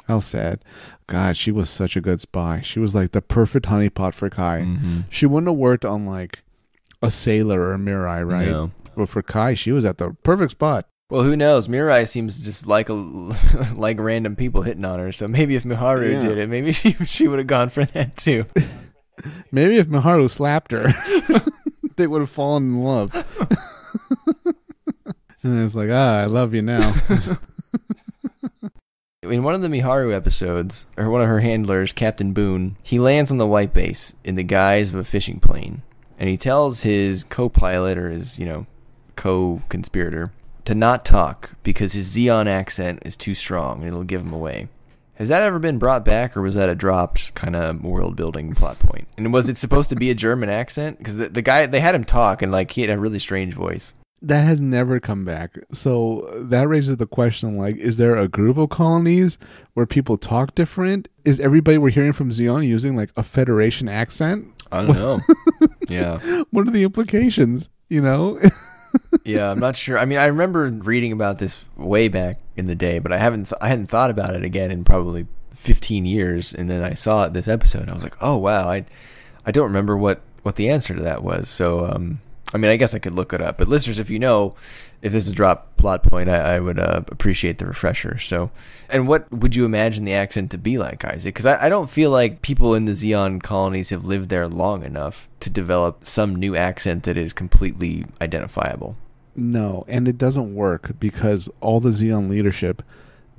how sad. God, she was such a good spy. She was like the perfect honeypot for Kai. Mm-hmm. She wouldn't have worked on like a Sailor or a Mirai, right? No. But for Kai, she was at the perfect spot. Well, who knows? Mirai seems just like like random people hitting on her. So maybe if Miharu did it, maybe she would have gone for that too. Maybe if Miharu slapped her, they would have fallen in love. And it's like, I love you now. In one of the Miharu episodes, or one of her handlers, Captain Boone, he lands on the white base in the guise of a fishing plane. And he tells his co-pilot, or his, co-conspirator, to not talk because his Zeon accent is too strong and it'll give him away. Has that ever been brought back, or was that a dropped kind of world-building plot point? And was it supposed to be a German accent? Because the guy, they had him talk, and he had a really strange voice. That has never come back. So that raises the question, is there a group of colonies where people talk different? Is everybody we're hearing from Zeon using, a Federation accent? I don't know. Yeah. What are the implications, Yeah, I'm not sure. I mean, I remember reading about this way back in the day, but I hadn't thought about it again in probably 15 years. And then I saw it this episode, and I was like, oh wow, I don't remember what the answer to that was. So, I mean, I guess I could look it up. But listeners, if you know if this is a drop plot point, I would appreciate the refresher. So, and what would you imagine the accent to be like, Isaac? Because I don't feel like people in the Zeon colonies have lived there long enough to develop some new accent that is completely identifiable. No, and it doesn't work because all the Zeon leadership,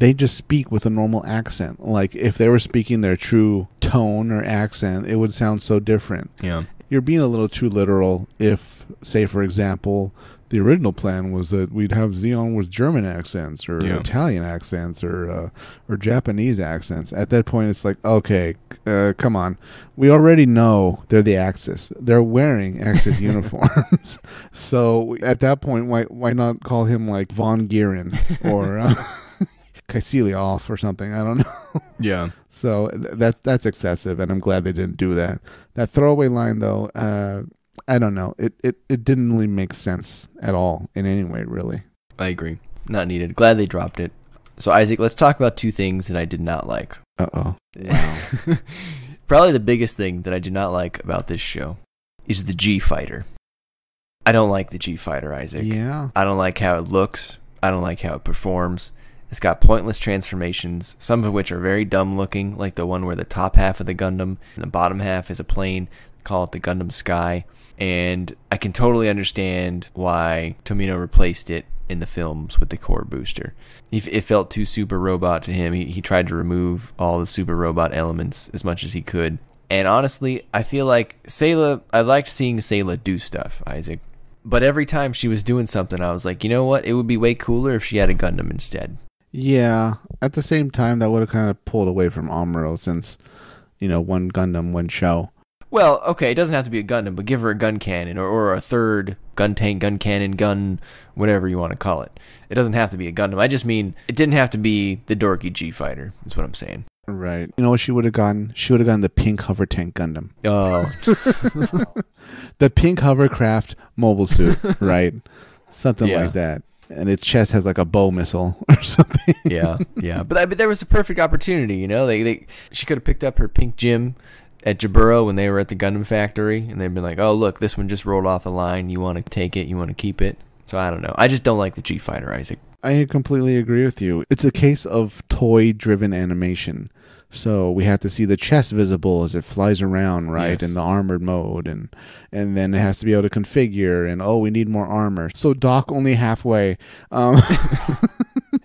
they just speak with a normal accent. If they were speaking their true tone or accent, it would sound so different. Yeah. You're being a little too literal if, say, for example, the original plan was that we'd have Zeon with German accents or Italian accents or Japanese accents. At that point, it's like, okay, come on. We already know they're the Axis. They're wearing Axis uniforms. So at that point, why not call him Von Gieren or Kycilia off or something? I don't know. Yeah. So that's excessive, and I'm glad they didn't do that. That throwaway line, though, I don't know. It didn't really make sense at all in any way, really. I agree. Not needed. Glad they dropped it. So, Isaac, let's talk about two things that I did not like. Uh-oh. Wow. Probably the biggest thing that I do not like about this show is the G-Fighter. I don't like the G-Fighter, Isaac. Yeah. I don't like how it looks. I don't like how it performs. It's got pointless transformations, some of which are very dumb looking, like the one where the top half of the Gundam and the bottom half is a plane. Call it the Gundam Sky. And I can totally understand why Tomino replaced it in the films with the core booster. It felt too super robot to him. He tried to remove all the super robot elements as much as he could. And honestly, I feel like I liked seeing Sayla do stuff, Isaac. But every time she was doing something, I was like, you know what? It would be way cooler if she had a Gundam instead. Yeah. At the same time, that would have kind of pulled away from Amuro since, one Gundam, one show. Well, okay, it doesn't have to be a Gundam, but give her a gun cannon or a third gun tank, gun cannon, gun, whatever you want to call it. It doesn't have to be a Gundam. I just mean it didn't have to be the dorky G-Fighter, is what I'm saying. Right. You know what she would have gotten? She would have gotten the pink hover tank Gundam. Oh. The pink hovercraft mobile suit, right? Something like that. And its chest has a bow missile or something. Yeah. But there was a perfect opportunity, she could have picked up her pink gym at Gibbero when they were at the Gundam factory, and they'd been like, oh, look, this one just rolled off a line. You want to take it? You want to keep it? So I don't know. I just don't like the G-Fighter, Isaac. I completely agree with you. It's a case of toy-driven animation. So we have to see the chest visible as it flies around, right, yes, in the armored mode, and then it has to be able to configure, and we need more armor. So dock only halfway.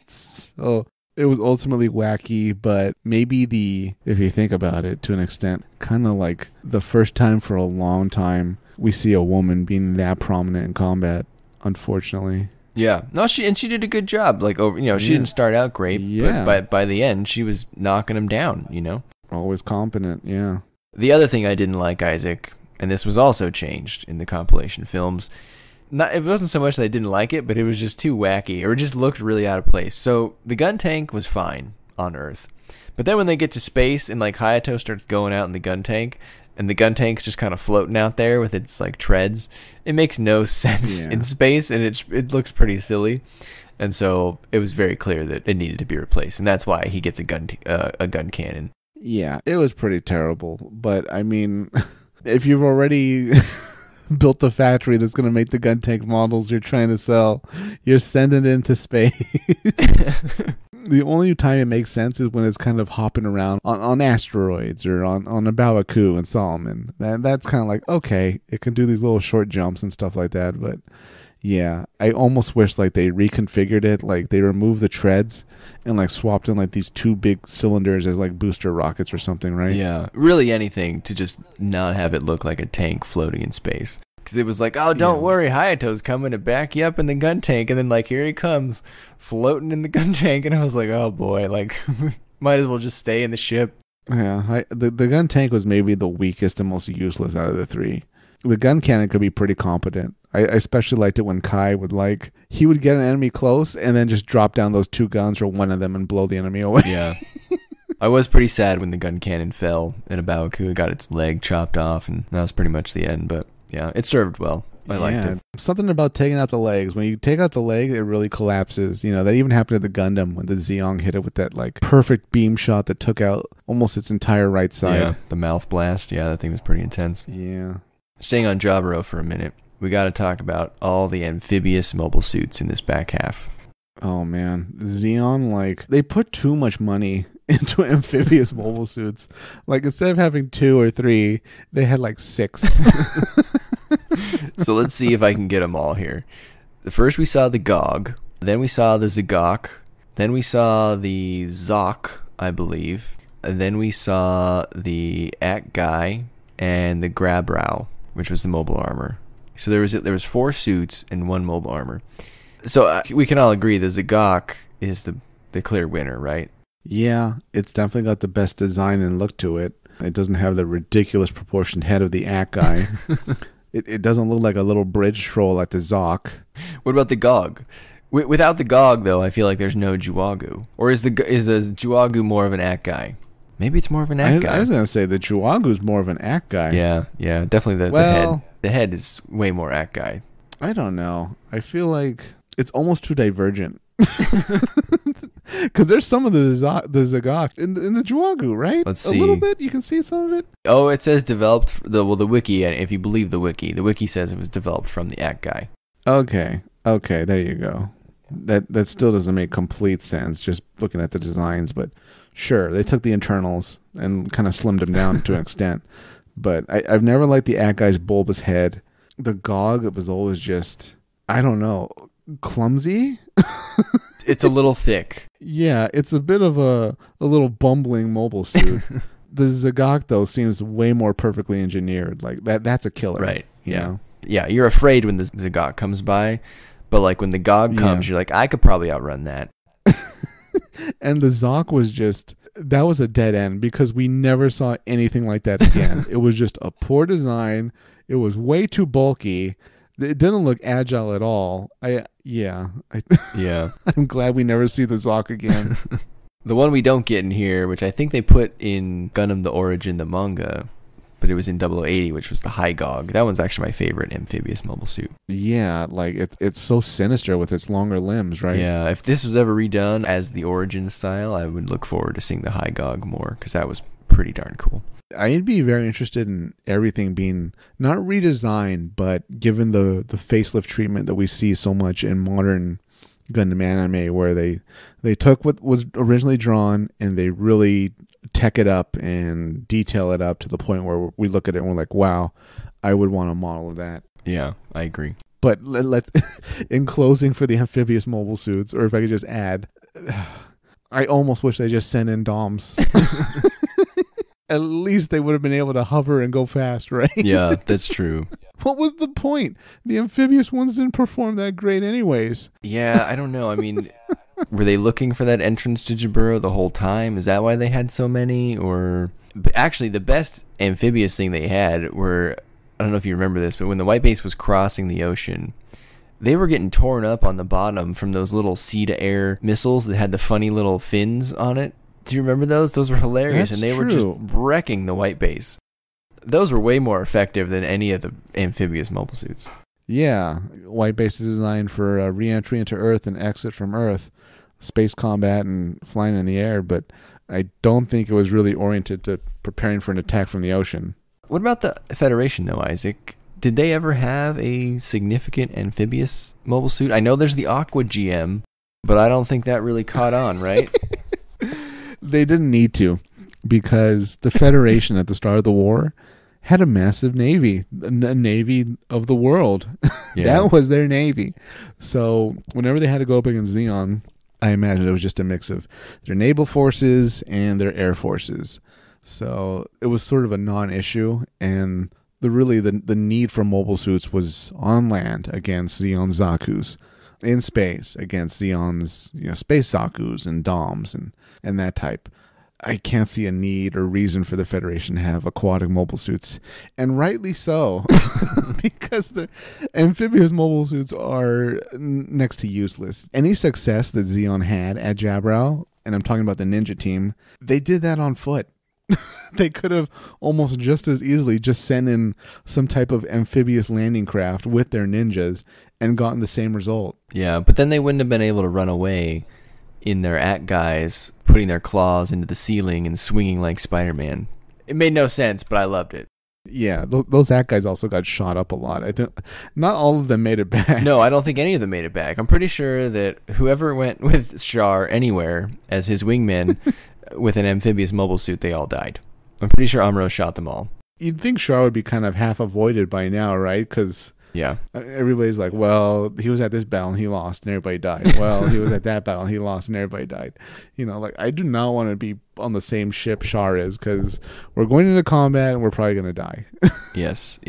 So it was ultimately wacky, but maybe if you think about it to an extent, kind of like the first time for a long time we see a woman being that prominent in combat, unfortunately. Yeah. No, she did a good job. She didn't start out great, but by the end, she was knocking him down, Always competent, yeah. The other thing I didn't like, Isaac, and this was also changed in the compilation films, it wasn't so much that I didn't like it, but it was just too wacky, or it just looked really out of place. So the gun tank was fine on Earth, but then when they get to space and like Hayato starts going out in the gun tank, and the gun tank's just kind of floating out there with its like treads, it makes no sense in space, and it looks pretty silly. And so it was very clear that it needed to be replaced, and that's why he gets a gun cannon. Yeah, it was pretty terrible. But I mean, if you've already built the factory that's going to make the gun tank models you're trying to sell, you're sending it into space. The only time it makes sense is when it's kind of hopping around on asteroids or on Abawaku and Solomon. That's kind of like, okay, it can do these little short jumps and stuff like that. But yeah, I almost wish like they reconfigured it, like they removed the treads and like swapped in like these two big cylinders as like booster rockets or something, right? Yeah, really anything to just not have it look like a tank floating in space. Because it was like, oh, don't worry, Hayato's coming to back you up in the gun tank, and then like here he comes floating in the gun tank, and I was like, oh boy, like might as well just stay in the ship. Yeah, the gun tank was maybe the weakest and most useless out of the three. The gun cannon could be pretty competent. I especially liked it when Kai would he would get an enemy close and then just drop down those two guns or one of them and blow the enemy away. Yeah. I was pretty sad when the gun cannon fell in Abawaku. It got its leg chopped off, and that was pretty much the end. But yeah, it served well. I liked it. Something about taking out the legs. When you take out the leg, it really collapses. You know, that even happened to the Gundam when the Zeong hit it with that like perfect beam shot that took out almost its entire right side. Yeah, the mouth blast. Yeah, that thing was pretty intense. Yeah. Staying on Gibbero for a minute, we got to talk about all the amphibious mobile suits in this back half. Oh man, Zeon, like they put too much money into amphibious mobile suits. Like instead of having 2 or 3, they had like 6. So let's see if I can get them all here. First we saw the Gog, then we saw the Zagok, then we saw the Zok, I believe, and then we saw the Guy and the Grabrau, which was the mobile armor. So there was 4 suits and 1 mobile armor. So we can all agree the Zagok is the clear winner, right? Yeah, it's definitely got the best design and look to it. It doesn't have the ridiculous proportioned head of the Guy. It doesn't look like a little bridge troll like the Zok. What about the Gog? Without the Gog, though, I feel like there's no Juagu. Or is the Juagu more of an Guy? Maybe it's more of an guy. I was going to say the Juagu's more of an guy. Yeah, definitely the head. The head is way more guy. I don't know. I feel like it's almost too divergent. Because there's some of the Zagok in the Juagu, right? Let's see. A little bit. You can see some of it. Oh, it says developed. The wiki, if you believe the wiki says it was developed from the guy. Okay, there you go. That still doesn't make complete sense just looking at the designs, but sure, they took the internals and kind of slimmed them down to an extent. But I've never liked the guy's bulbous head. The Gog, it was always just, I don't know, clumsy. It's a little thick. Yeah, it's a bit of a little bumbling mobile suit. The Zagok, though, seems way more perfectly engineered. Like that's a killer. Right. You know? Yeah, you're afraid when the Zagok comes by, but like when the Gog comes, you're like, I could probably outrun that. And the Zok was that was a dead end because we never saw anything like that again. It was just a poor design. It was way too bulky. It didn't look agile at all. I'm glad we never see the Zok again. The one we don't get in here, which I think they put in Gundam the Origin, the manga, but it was in 0080, which was the High Gog. That one's actually my favorite amphibious mobile suit. Yeah, like it's so sinister with its longer limbs, right? Yeah, if this was ever redone as the Origin style, I would look forward to seeing the High Gog more, because that was pretty darn cool. I'd be very interested in everything being not redesigned, but given the facelift treatment that we see so much in modern Gundam anime, where they took what was originally drawn and they really tech it up and detail it up to the point where we look at it and we're like, wow, I would want a model of that. Yeah, I agree. But let's in closing for the amphibious mobile suits, or if I could just add, I almost wish they just sent in DOMs. At least they would have been able to hover and go fast, right? Yeah, that's true. What was the point? The amphibious ones didn't perform that great anyways. Yeah, I don't know. I mean, were they looking for that entrance to Gibbero the whole time? Is that why they had so many? Or actually, the best amphibious thing they had were I don't know if you remember this, but when the white base was crossing the ocean, they were getting torn up on the bottom from those little sea-to-air missiles that had the funny little fins on it. Do you remember those? Those were hilarious, and they were just wrecking the white base. Those were way more effective than any of the amphibious mobile suits. Yeah, white base is designed for re-entry into Earth and exit from Earth, space combat and flying in the air, but I don't think it was really oriented to preparing for an attack from the ocean. What about the Federation, though, Isaac? Did they ever have a significant amphibious mobile suit? I know there's the Aqua GM, but I don't think that really caught on, right? They didn't need to, because the Federation at the start of the war had a massive navy, a navy of the world. Yeah. That was their navy. So whenever they had to go up against Zeon, I imagine it was just a mix of their naval forces and their air forces. So it was sort of a non-issue, and the need for mobile suits was on land against Zeon Zaku's, in space against Zeon's space Zaku's and Doms and that type. I can't see a need or reason for the Federation to have aquatic mobile suits, and rightly so, because the amphibious mobile suits are next to useless. Any success that Zeon had at Gibbero, and I'm talking about the ninja team, they did that on foot. They could have almost just as easily just sent in some type of amphibious landing craft with their ninjas and gotten the same result. Yeah, but then they wouldn't have been able to run away in their at guys, putting their claws into the ceiling and swinging like Spider-Man. It made no sense, but I loved it. Yeah, those at guys also got shot up a lot. I think not all of them made it back. No, I don't think any of them made it back. I'm pretty sure that whoever went with Char anywhere as his wingman with an amphibious mobile suit, they all died. I'm pretty sure Amuro shot them all. You'd think Char would be kind of half avoided by now, right? Because yeah, everybody's like, well, he was at this battle and he lost and everybody died. Well, he was at that battle and he lost and everybody died. Like, I do not want to be on the same ship Char is, because we're going into combat and we're probably going to die. Yes.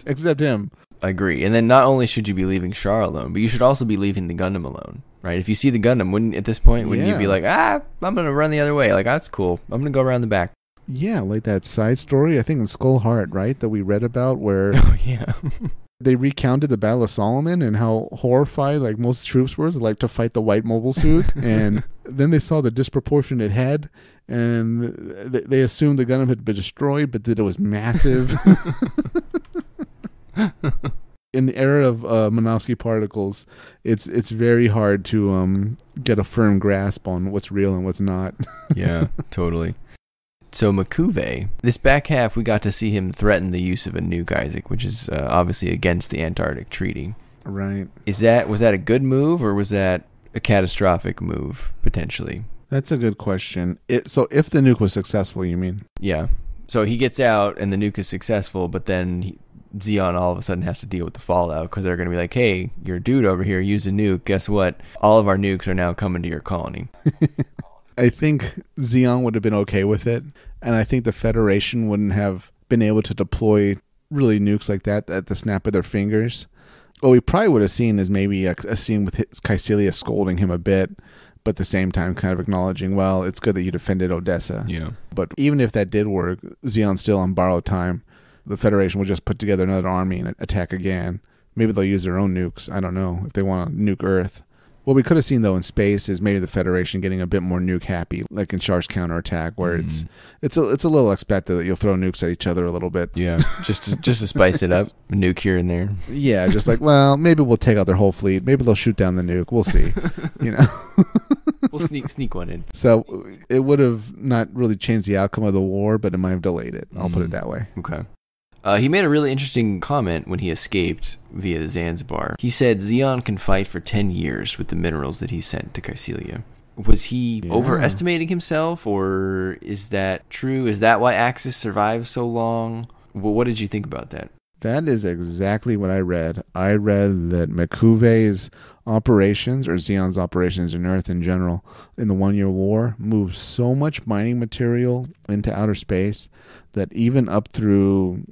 Except him. I agree. And then not only should you be leaving Char alone, but you should also be leaving the Gundam alone, right? If you see the Gundam, wouldn't you be like, I'm going to run the other way. Like, that's cool. I'm going to go around the back. Yeah, like that side story, I think in Skull Heart, right, that we read about, where they recounted the Battle of Solomon and how horrified like most troops were to fight the white mobile suit, and then they saw the disproportionate head, and they assumed the Gundam had been destroyed, but that it was massive. In the era of Minovsky particles, it's very hard to get a firm grasp on what's real and what's not. Yeah, totally. So M'Quve, this back half, we got to see him threaten the use of a nuke, Isaac, which is obviously against the Antarctic Treaty. Right. Was that a good move, or was that a catastrophic move, potentially? That's a good question. So if the nuke was successful, you mean? Yeah. So he gets out, and the nuke is successful, but then Zeon all of a sudden has to deal with the fallout, because they're going to be like, hey, your dude over here used a nuke. Guess what? All of our nukes are now coming to your colony. I think Zeon would have been okay with it, and I think the Federation wouldn't have been able to deploy really nukes like that at the snap of their fingers. What we probably would have seen is maybe a scene with Kycilia scolding him a bit, but at the same time kind of acknowledging, well, it's good that you defended Odessa. Yeah. But even if that did work, Zeon's still on borrowed time. The Federation will just put together another army and attack again. Maybe they'll use their own nukes. I don't know, if they want to nuke Earth. What we could have seen, though, in space is maybe the Federation getting a bit more nuke happy, like in Char's counterattack, where it's a little expected that you'll throw nukes at each other a little bit. Yeah, just to spice it up, a nuke here and there. Yeah, just like, well, maybe we'll take out their whole fleet. Maybe they'll shoot down the nuke. We'll see. We'll sneak one in. So it would have not really changed the outcome of the war, but it might have delayed it. I'll put it that way. Okay. He made a really interesting comment when he escaped via the Zanzibar. He said Zeon can fight for 10 years with the minerals that he sent to Kycilia. Was he overestimating himself, or is that true? Is that why Axis survived so long? Well, what did you think about that? That is exactly what I read. I read that M'Quve's operations, or Zeon's operations in Earth in general, in the 1 Year War, moved so much mining material into outer space that even up through,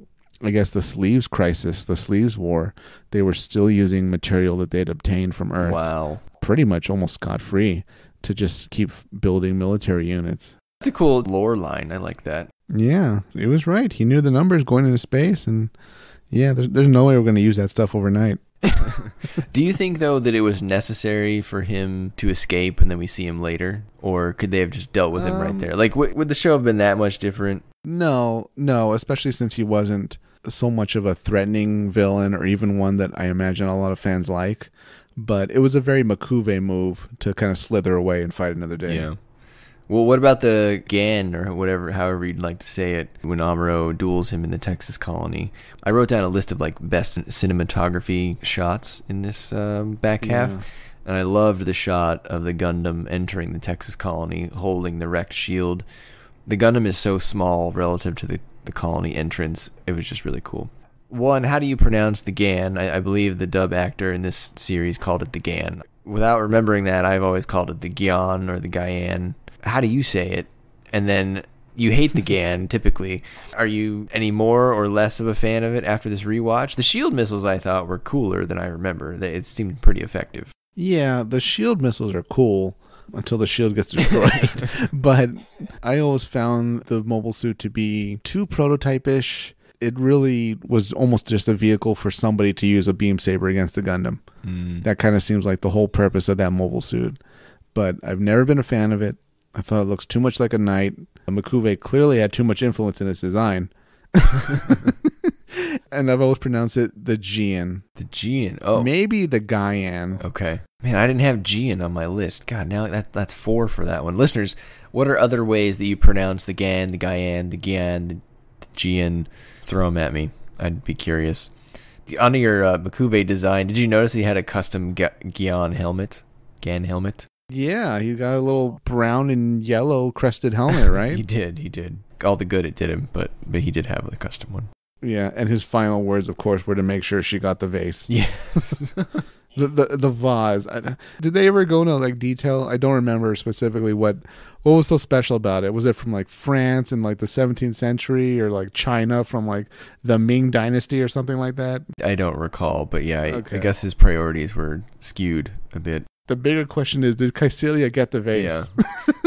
I guess, the Sleeves Crisis, the Sleeves War, they were still using material that they'd obtained from Earth. Wow. Pretty much almost scot-free to just keep building military units. That's a cool lore line. I like that. Yeah, he was right. He knew the numbers going into space, and Yeah, there's no way we're going to use that stuff overnight. Do you think, though, that it was necessary for him to escape and then we see him later? Or could they have just dealt with him right there? Like, would the show have been that much different? No, especially since he wasn't so much of a threatening villain or even one that I imagine a lot of fans like. But it was a very Makuve move to kind of slither away and fight another day. Yeah. Well, what about the Gan, or whatever, however you'd like to say it, when Amuro duels him in the Texas colony? I wrote down a list of like best cinematography shots in this back half, and I loved the shot of the Gundam entering the Texas colony, holding the wrecked shield. The Gundam is so small relative to the colony entrance. It was just really cool. One, how do you pronounce the Gan? I believe the dub actor in this series called it the Gan. Without remembering that, I've always called it the Gyan or the Gyan. How do you say it? And then you hate the Gan, typically. Are you any more or less of a fan of it after this rewatch? The shield missiles, I thought, were cooler than I remember. It seemed pretty effective. Yeah, the shield missiles are cool until the shield gets destroyed. But I always found the mobile suit to be too prototype-ish. It really was almost just a vehicle for somebody to use a beam saber against the Gundam. That kind of seems like the whole purpose of that mobile suit. But I've never been a fan of it. I thought it looks too much like a knight. Makuve clearly had too much influence in its design. And I've always pronounced it the Gian. The Gian. Oh. Maybe the Gyan. Okay. Man, I didn't have Gian on my list. God, now that's 4 for that one. Listeners, what are other ways that you pronounce the Gan, the Gyan, the Gian, the Gian? Throw them at me. I'd be curious. On your Makuve design, did you notice he had a custom Gian helmet? Gan helmet? Yeah, he got a little brown and yellow crested helmet, right? He did. All the good it did him, but he did have a custom one. Yeah, and his final words, of course, were to make sure she got the vase. Yes. the vase. Did they ever go into like detail? I don't remember specifically what was so special about it. Was it from like France in like the 17th century, or like China from like the Ming Dynasty or something like that? I don't recall, but yeah, I guess his priorities were skewed a bit. The bigger question is, did Kycilia get the vase? Yeah.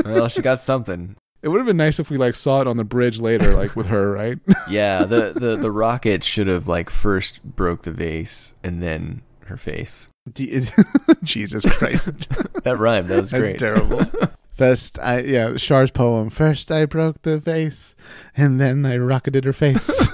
Well, she got something. It would have been nice if we like saw it on the bridge later, like with her, right? Yeah, the rocket should have like first broke the vase and then her face. Jesus Christ. That rhymed. That was great. That's terrible. First, Char's poem. First I broke the vase, and then I rocketed her face.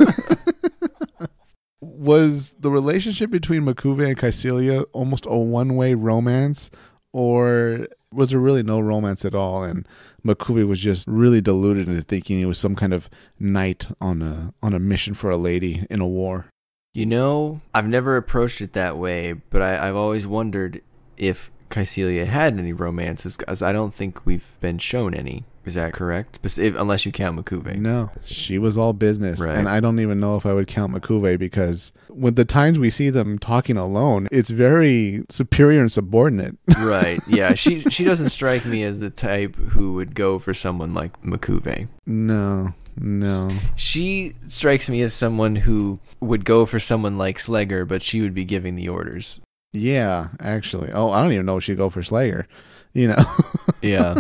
Was the relationship between Makuve and Kycilia almost a one-way romance, or was there really no romance at all, and Makuve was just really deluded into thinking he was some kind of knight on a mission for a lady in a war? You know, I've never approached it that way, but I've always wondered if Kycilia had any romances, because I don't think we've been shown any. Is that correct? Unless you count Makuve. No, she was all business. Right. And I don't even know if I would count Makuve, because with the times we see them talking alone, it's very superior and subordinate. Right, yeah. She doesn't strike me as the type who would go for someone like Makuve. No. She strikes me as someone who would go for someone like Sleggar, but she would be giving the orders. Yeah, actually. Oh, I don't even know if she'd go for Sleggar. You know? Yeah.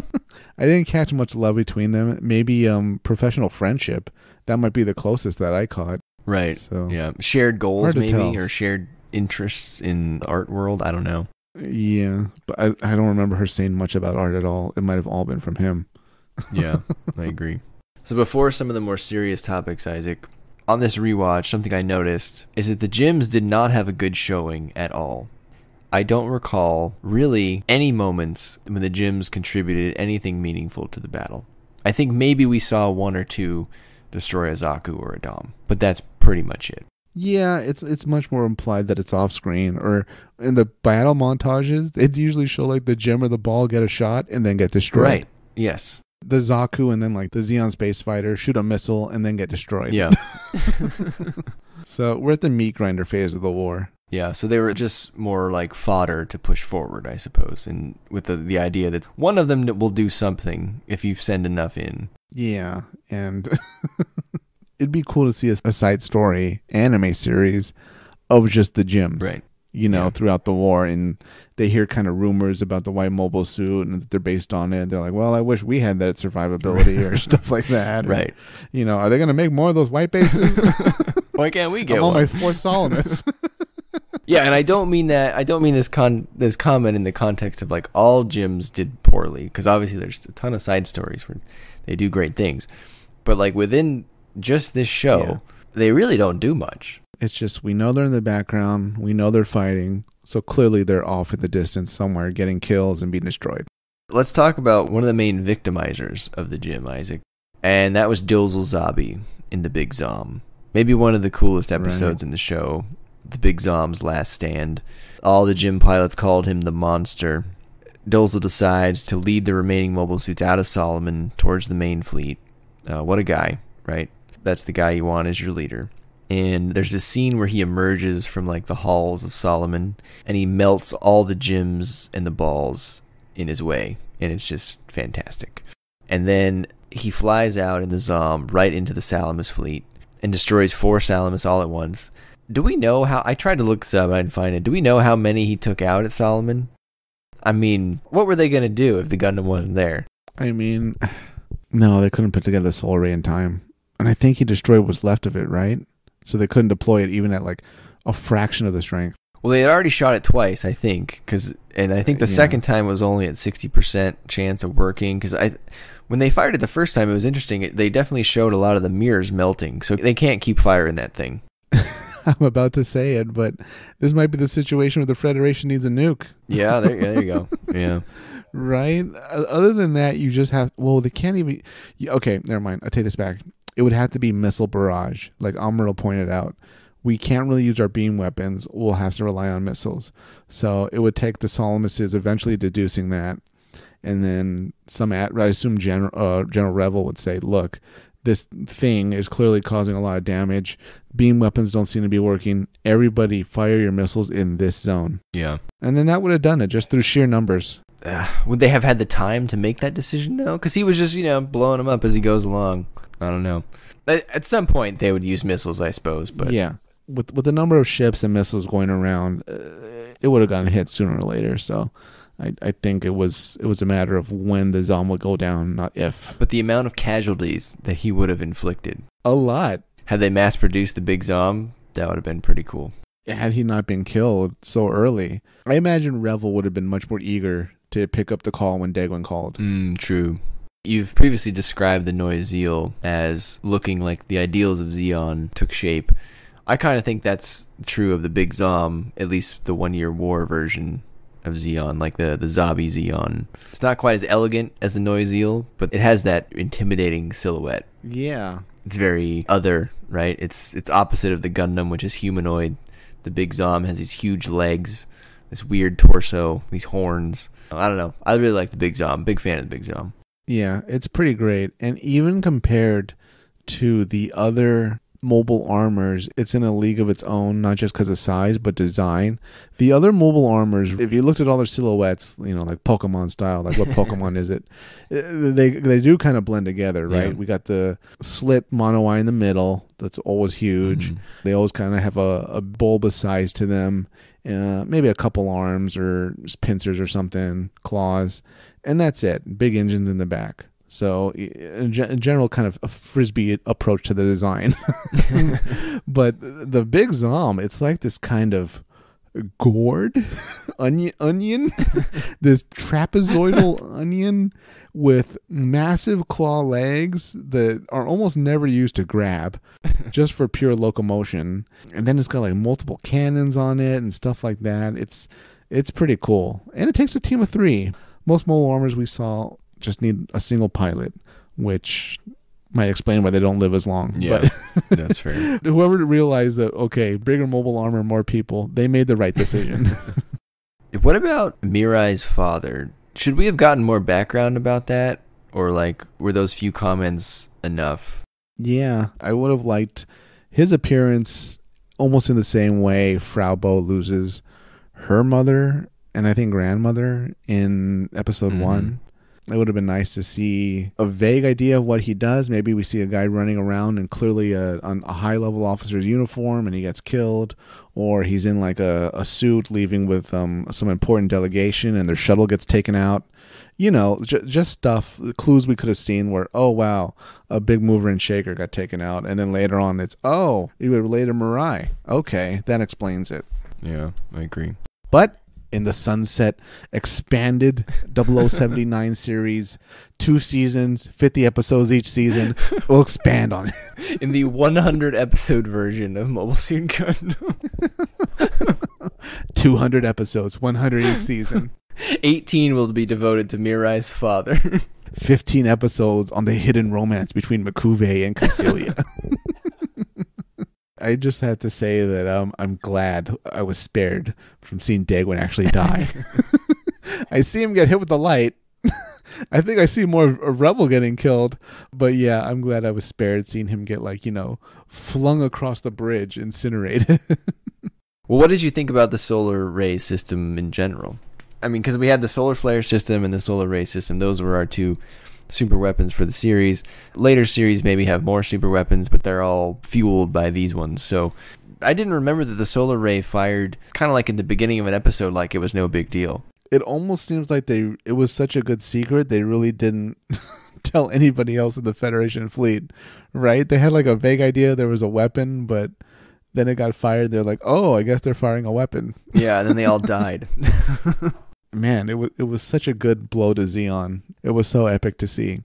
I didn't catch much love between them. Maybe professional friendship. That might be the closest that I caught. Right. So yeah. Shared goals, maybe, tell. or shared interests in the art world. I don't know. Yeah, but I don't remember her saying much about art at all. It might have all been from him. Yeah, I agree. So before some of the more serious topics, Isaac, on this rewatch, something I noticed is that the gyms did not have a good showing at all. I don't recall really any moments when the gyms contributed anything meaningful to the battle. I think maybe we saw 1 or 2 destroy a Zaku or a Dom, but that's pretty much it. Yeah, it's much more implied that it's off screen, or in the battle montages, they'd usually show like the gym or the ball get a shot and then get destroyed. Right. Yes. The Zaku and then like the Xeon Space Fighter shoot a missile and then get destroyed. Yeah. So we're at the meat grinder phase of the war. Yeah, so they were just more like fodder to push forward, I suppose, and with the idea that one of them will do something if you send enough in. Yeah, and it'd be cool to see a side story anime series of just the gyms. Right. You know, throughout the war, and they hear kind of rumors about the white mobile suit and that they're based on it. They're like, well, I wish we had that survivability or stuff like that. Right. Or, you know, are they going to make more of those white bases? Why can't we get I'm one? on my fourth Salamis. Yeah, and I don't mean that. I don't mean this comment in the context of like all gyms did poorly, because obviously there's a ton of side stories where they do great things, but like within just this show, they really don't do much. It's just we know they're in the background, we know they're fighting, so clearly they're off in the distance somewhere, getting kills and being destroyed. Let's talk about one of the main victimizers of the gym, Isaac, and that was Dilzel Zabi in the Big Zam. Maybe one of the coolest episodes in the show. The Big Zam's last stand. All the gym pilots called him the monster. Dilzel decides to lead the remaining mobile suits out of Solomon towards the main fleet. What a guy, right? That's the guy you want as your leader. And there's this scene where he emerges from like the halls of Solomon, and he melts all the gyms and the balls in his way, and it's just fantastic. And then he flies out in the Zam right into the Salamis fleet and destroys 4 Salamis all at once. Do we know how... I tried to look this up, I didn't find it. Do we know how many he took out at Solomon? I mean, what were they going to do if the Gundam wasn't there? I mean, no, they couldn't put together the solar ray in time. And I think he destroyed what's left of it, right? So they couldn't deploy it even at like a fraction of the strength. Well, they had already shot it twice, I think. And I think the second time was only at 60% chance of working. Because when they fired it the first time, it was interesting. They definitely showed a lot of the mirrors melting. So they can't keep firing that thing. I'm about to say it, but this might be the situation where the Federation needs a nuke. Yeah, there you go. Yeah. Right? Other than that, you just have... Well, they can't even... Okay, never mind. I'll take this back. It would have to be missile barrage. Like Amuro pointed out. We can't really use our beam weapons. We'll have to rely on missiles. So it would take the Solomons eventually deducing that. And then I assume General Revel would say, look, this thing is clearly causing a lot of damage. Beam weapons don't seem to be working. Everybody fire your missiles in this zone. Yeah. And then that would have done it just through sheer numbers. Would they have had the time to make that decision, though? Because he was just, blowing them up as he goes along. I don't know. At some point, they would use missiles, I suppose. But yeah. With the number of ships and missiles going around, it would have gotten hit sooner or later. So I think it was a matter of when the Zam would go down, not if. But the amount of casualties that he would have inflicted. A lot. Had they mass-produced the Big Zam, that would have been pretty cool. Had he not been killed so early, I imagine Revel would have been much more eager to pick up the call when Degwin called. True. You've previously described the Noisiel as looking like the ideals of Zeon took shape. I kind of think that's true of the Big Zam, at least the 1 Year War version of Zeon, like the Zabi Zeon. It's not quite as elegant as the Noisiel, but it has that intimidating silhouette. Yeah. It's very other, right? It's opposite of the Gundam, which is humanoid. The Big Zam has these huge legs, this weird torso, these horns. I don't know. I really like the Big Zam. Big fan of the Big Zam. Yeah, it's pretty great. And even compared to the other mobile armors, it's in a league of its own, not just because of size, but design. The other mobile armors, if you looked at all their silhouettes, like Pokemon style, like what Pokemon is it? They do kind of blend together, right? Yeah. We got the slit mono eye in the middle. That's always huge. Mm-hmm. They always kind of have a bulbous size to them. Maybe a couple arms or pincers or something, claws. And that's it. Big engines in the back. So, in general, kind of a frisbee approach to the design. But the Big Zam, it's like this kind of gourd onion, this trapezoidal onion with massive claw legs that are almost never used to grab, just for pure locomotion. And then it's got like multiple cannons on it and stuff like that. It's pretty cool. And it takes a team of 3. Most mobile armors we saw just need a single pilot, which might explain why they don't live as long. Yeah, but that's fair. Whoever realized that, okay, bigger mobile armor, more people, they made the right decision. What about Mirai's father? Should we have gotten more background about that? Or, were those few comments enough? Yeah, I would have liked his appearance almost in the same way Frau Bo loses her mother and I think grandmother in episode 1. It would have been nice to see a vague idea of what he does. Maybe we see a guy running around in clearly a high-level officer's uniform and he gets killed, or he's in like a suit leaving with some important delegation and their shuttle gets taken out. You know, just stuff, clues we could have seen where, oh, wow, a big mover and shaker got taken out. And then later on it's, oh, you were related to Mirai. Okay, that explains it. Yeah, I agree. But in the Sunset expanded 0079 series, 2 seasons, 50 episodes each season, we'll expand on it. In the 100 episode version of Mobile Suit Gundam. 200 episodes, 100 each season. 18 will be devoted to Mirai's father. 15 episodes on the hidden romance between Mikuve and Kycilia. I just have to say that I'm glad I was spared from seeing Dagwin actually die. I see him get hit with the light. I think I see more of Revel getting killed. But yeah, I'm glad I was spared seeing him get, like, you know, flung across the bridge, incinerated. Well, what did you think about the solar ray system in general? I mean, because we had the solar flare system and the solar ray system. Those were our 2 super weapons for the series. Later series maybe have more super weapons, but they're all fueled by these ones. So I didn't remember that the solar ray fired kind of like in the beginning of an episode, like it was no big deal. It almost seems like it was such a good secret, they really didn't tell anybody else in the Federation fleet, right? They had like a vague idea there was a weapon, but then it got fired. They're like, oh, I guess they're firing a weapon. Yeah, and then they all died. Man, it was such a good blow to Zeon. It was so epic to see.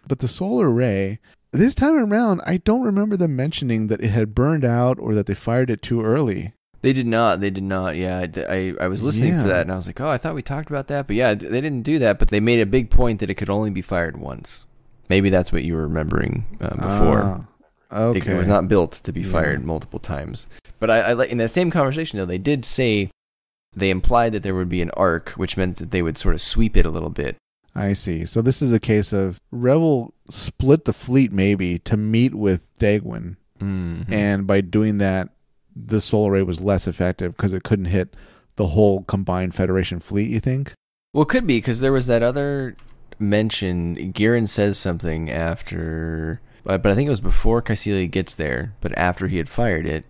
But the solar ray, this time around, I don't remember them mentioning that it had burned out or that they fired it too early. They did not. Yeah, I was listening to that and I was like, oh, I thought we talked about that. But yeah, they didn't do that. But they made a big point that it could only be fired once. Maybe that's what you were remembering before. Okay. It was not built to be fired multiple times. But I in that same conversation, though, they did say, they implied that there would be an arc, which meant that they would sort of sweep it a little bit. I see. So this is a case of Revel split the fleet maybe to meet with Dagwin. Mm-hmm. And by doing that, the solar ray was less effective because it couldn't hit the whole combined Federation fleet, you think? Well, it could be, because there was that other mention. Giran says something after, but I think it was before Kycilia gets there, but after he had fired it,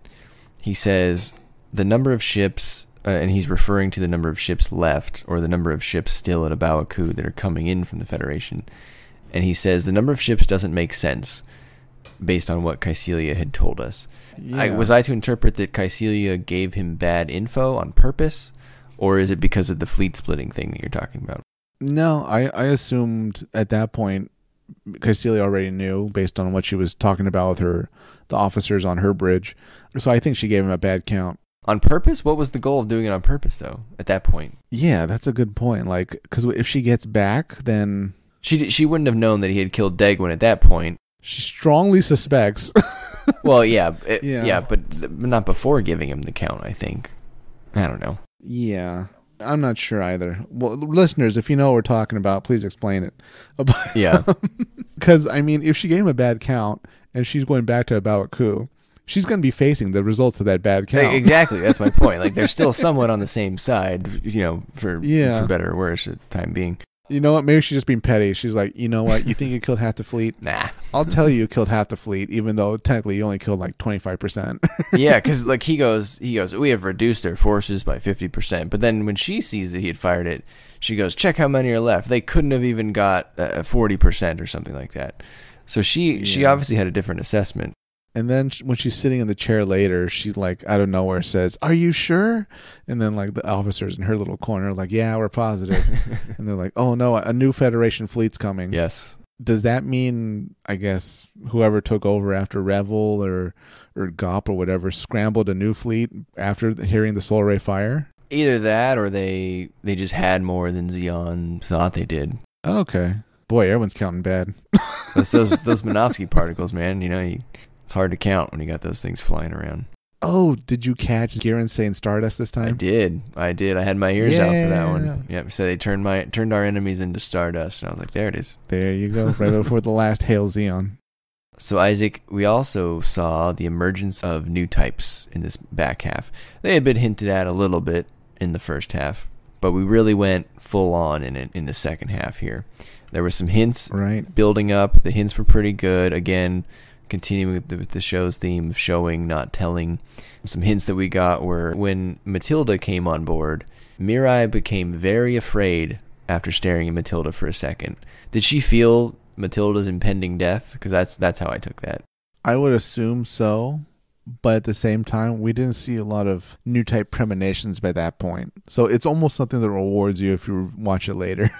he says the number of ships... and he's referring to the number of ships left, or the number of ships still at Abawaku that are coming in from the Federation. And he says the number of ships doesn't make sense based on what Kycilia had told us. Yeah. Was I to interpret that Kycilia gave him bad info on purpose, or is it because of the fleet splitting thing that you're talking about? No, I assumed at that point Kycilia already knew based on what she was talking about with the officers on her bridge. So I think she gave him a bad count. On purpose? What was the goal of doing it on purpose, though, at that point? Yeah, that's a good point. Like, because if she gets back, then... She wouldn't have known that he had killed Dagwin at that point. She strongly suspects. Well, yeah, but not before giving him the count, I think. I don't know. Yeah, I'm not sure either. Well, listeners, if you know what we're talking about, please explain it. Yeah. Because, I mean, if she gave him a bad count, and she's going back to Abawaku, she's going to be facing the results of that bad count. Exactly. That's my point. Like, they're still somewhat on the same side, you know, for better or worse at the time being. You know what? Maybe she's just being petty. She's like, you know what? You think you killed half the fleet? Nah. I'll tell you killed half the fleet, even though technically you only killed like 25%. Yeah, because like he goes, we have reduced their forces by 50%. But then when she sees that he had fired it, she goes, check how many are left. They couldn't have even got 40% or something like that. So she obviously had a different assessment. And then when she's sitting in the chair later, she like out of nowhere says, "Are you sure?" And then like the officers in her little corner are like, "Yeah, we're positive." And they're like, "Oh no, a new Federation fleet's coming." Yes. Does that mean, I guess, whoever took over after Revel or Gop or whatever scrambled a new fleet after hearing the solar ray fire? Either that, or they just had more than Zeon thought they did. Okay. Boy, everyone's counting bad. That's those Minovsky particles, man. You know, it's hard to count when you got those things flying around. Oh, did you catch Giran saying Stardust this time? I did. I had my ears out for that one. Yeah, so they turned our enemies into Stardust, and I was like, there it is. There you go, right before the last Hail Zeon. So, Isaac, we also saw the emergence of new types in this back half. They had been hinted at a little bit in the first half, but we really went full on in it in the second half here. There were some hints Right. building up. The hints were pretty good. Again, continuing with the show's theme of showing, not telling. Some hints that we got were when Matilda came on board, Mirai became very afraid after staring at Matilda for a second. Did she feel Matilda's impending death? Because that's how I took that. I would assume so, but at the same time, we didn't see a lot of new type premonitions by that point. So it's almost something that rewards you if you watch it later.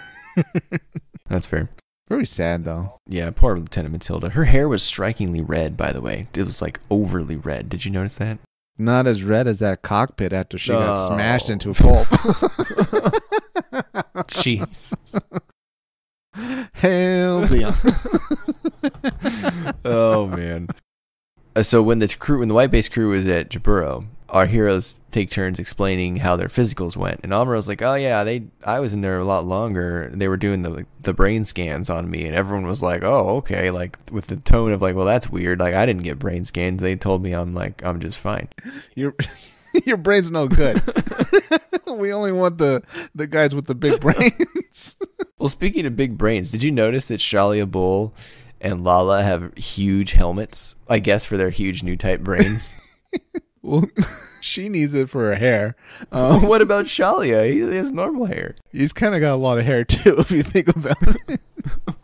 That's fair. Very sad, though. Yeah, poor Lieutenant Matilda. Her hair was strikingly red, by the way. It was like overly red. Did you notice that? Not as red as that cockpit after she got smashed into a pulp. Jesus. Hell yeah. Oh, man. So when the white base crew was at Gibbero, our heroes take turns explaining how their physicals went. And Amuro's like, oh yeah, I was in there a lot longer. They were doing the brain scans on me, and everyone was like, oh, okay, like with the tone of like, well, that's weird. Like I didn't get brain scans. They told me I'm just fine. Your brain's no good. We only want the guys with the big brains. Well, speaking of big brains, did you notice that Shalia Bull and Lalah have huge helmets, I guess, for their huge new type brains? Well, she needs it for her hair. What about Shalia? He has normal hair. He's kind of got a lot of hair, too, if you think about it.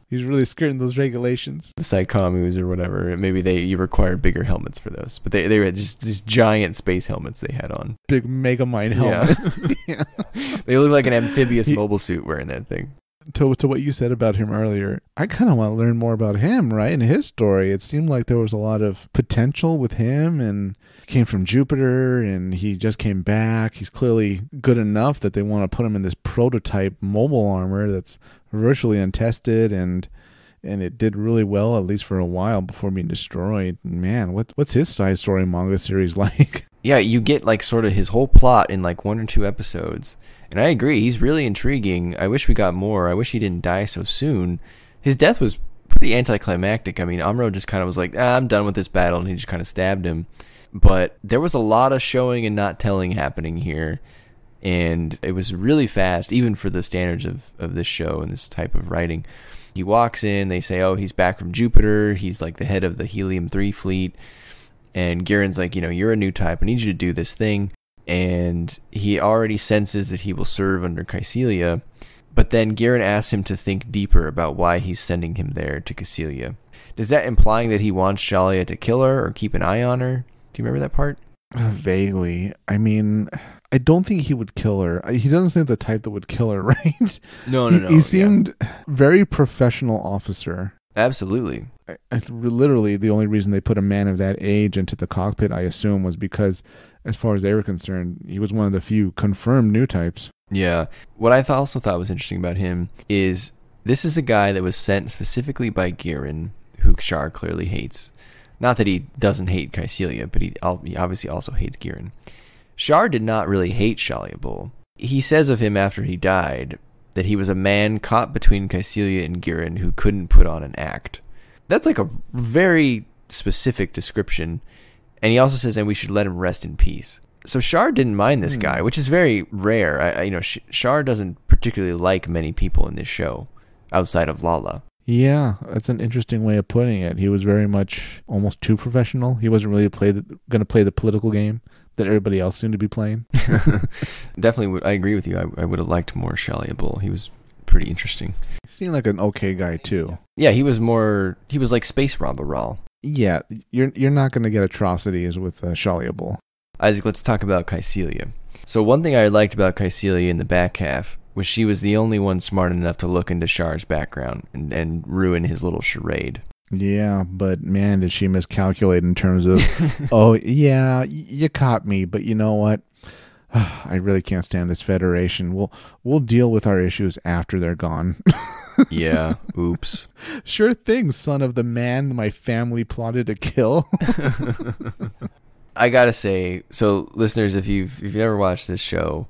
He's really skirting those regulations. The Psychomus or whatever. Maybe you require bigger helmets for those. But they were just these giant space helmets they had on. Big Megamind helmet. Yeah. They look like an amphibious mobile suit wearing that thing. To what you said about him earlier, I kind of want to learn more about him, right? In his story, it seemed like there was a lot of potential with him, and he came from Jupiter, and he just came back. He's clearly good enough that they want to put him in this prototype mobile armor that's virtually untested, and it did really well, at least for a while, before being destroyed. Man, what's his side story manga series like? Yeah, you get like sort of his whole plot in like 1 or 2 episodes. And I agree, he's really intriguing. I wish we got more. I wish he didn't die so soon. His death was pretty anticlimactic. I mean, Amuro just kind of was like, I'm done with this battle, and he just kind of stabbed him. But there was a lot of showing and not telling happening here. And it was really fast, even for the standards of this show and this type of writing. He walks in, they say, oh, he's back from Jupiter. He's like the head of the Helium-3 fleet. And Giren's like, you're a new type. I need you to do this thing. And he already senses that he will serve under Kycilia, but then Giren asks him to think deeper about why he's sending him there to Kycilia. Is that implying that he wants Shalia to kill her or keep an eye on her? Do you remember that part? Vaguely. I mean, I don't think he would kill her. He doesn't seem the type that would kill her, right? No. He seemed very professional officer. Absolutely. Literally, the only reason they put a man of that age into the cockpit, I assume, was because, as far as they were concerned, he was one of the few confirmed new types. Yeah. What I also thought was interesting about him is this is a guy that was sent specifically by Giren, who Char clearly hates. Not that he doesn't hate Kycilia, but he obviously also hates Giren. Char did not really hate Shalia Bull. He says of him after he died that he was a man caught between Kycilia and Giren who couldn't put on an act. That's like a very specific description. And he also says that we should let him rest in peace. So Char didn't mind this guy, which is very rare. Char doesn't particularly like many people in this show outside of Lalah. Yeah, that's an interesting way of putting it. He was very much almost too professional. He wasn't really going to play the political game that everybody else seemed to be playing. Definitely, I agree with you. I would have liked more Shalia Bull. He was pretty interesting. He seemed like an okay guy, too. Yeah, he was like Space Robber. Yeah, you're not going to get atrocities with Shalia Bull. Isaac, let's talk about Kycilia. So one thing I liked about Kycilia in the back half was she was the only one smart enough to look into Char's background and ruin his little charade. Yeah, but man, did she miscalculate in terms of, oh, yeah, you caught me, but you know what? I really can't stand this Federation. We'll deal with our issues after they're gone. Yeah, oops. Sure thing, son of the man my family plotted to kill. I gotta say, so listeners, if you've never watched this show,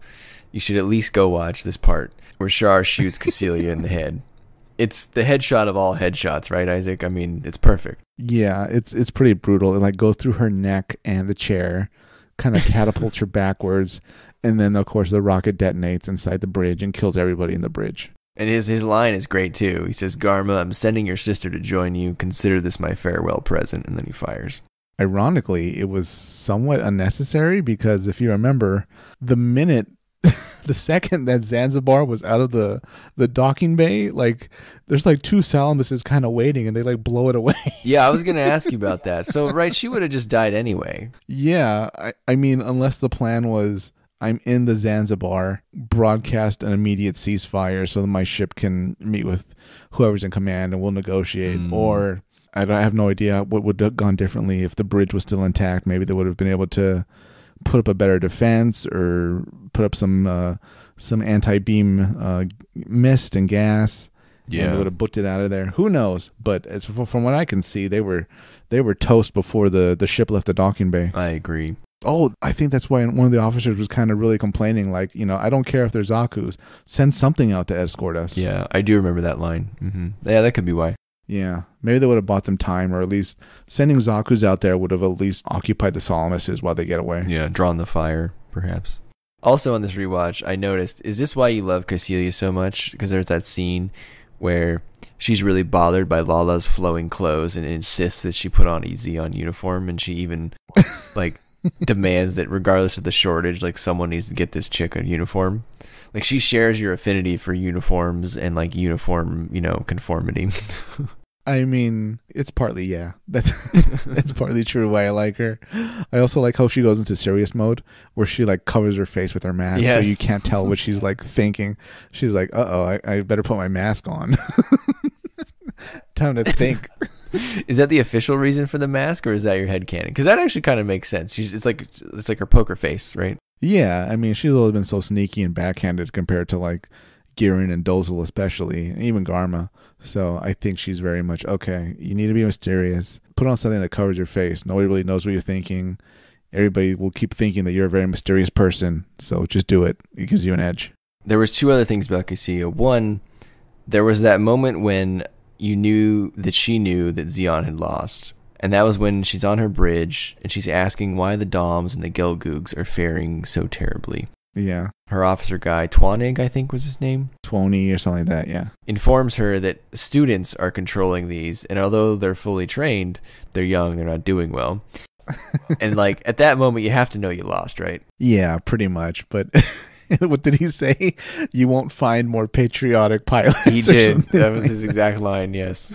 you should at least go watch this part where Char shoots Kycilia in the head. It's the headshot of all headshots, right, Isaac? I mean, it's perfect. Yeah, it's pretty brutal. It like goes through her neck and the chair, kind of catapults her backwards, and then of course the rocket detonates inside the bridge and kills everybody in the bridge. And his line is great, too. He says, Garma, I'm sending your sister to join you. Consider this my farewell present. And then he fires. Ironically, it was somewhat unnecessary because if you remember, the second that Zanzibar was out of the docking bay, like there's like two Salamuses kind of waiting and they like blow it away. Yeah, I was going to ask you about that. So, right, she would have just died anyway. Yeah, I mean, unless the plan was I'm in the Zanzibar, broadcast an immediate ceasefire so that my ship can meet with whoever's in command and we'll negotiate. Or I have no idea what would have gone differently if the bridge was still intact. Maybe they would have been able to put up a better defense or put up some anti-beam mist and gas. Yeah, and they would have booked it out of there. Who knows? But from what I can see, they were toast before the ship left the docking bay. I agree. Oh, I think that's why one of the officers was kind of really complaining, like, I don't care if there's Zaku's. Send something out to escort us. Yeah, I do remember that line. Mm-hmm. Yeah, that could be why. Yeah, maybe they would have bought them time, or at least sending Zaku's out there would have at least occupied the Salamuses while they get away. Yeah, drawn the fire, perhaps. Also on this rewatch, I noticed, is this why you love Kycilia so much? Because there's that scene where she's really bothered by Lalah's flowing clothes and insists that she put on a Zeon uniform, and she even, like... demands that regardless of the shortage, like someone needs to get this chick a uniform. Like she shares your affinity for uniforms and like uniform, conformity. I mean, it's partly, yeah. That's partly true why I like her. I also like how she goes into serious mode where she like covers her face with her mask so you can't tell what she's like thinking. She's like, I better put my mask on. Time to think. Is that the official reason for the mask, or is that your headcanon? Because that actually kind of makes sense. It's like her poker face, right? Yeah, I mean, she's always been so sneaky and backhanded compared to like Girin and Dozle especially, and even Garma. So I think she's very much, okay, you need to be mysterious. Put on something that covers your face. Nobody really knows what you're thinking. Everybody will keep thinking that you're a very mysterious person. So just do it. It gives you an edge. There was two other things about Kycilia. One, there was that moment when you knew that she knew that Zeon had lost. And that was when she's on her bridge and she's asking why the Doms and the Gelgoogs are faring so terribly. Yeah. Her officer guy, Twanig, I think was his name. Twony or something like that, yeah. Informs her that students are controlling these, and although they're fully trained, they're young, they're not doing well. And like at that moment you have to know you lost, right? Yeah, pretty much. But what did he say? You won't find more patriotic pilots. He did. That was his exact line, yes.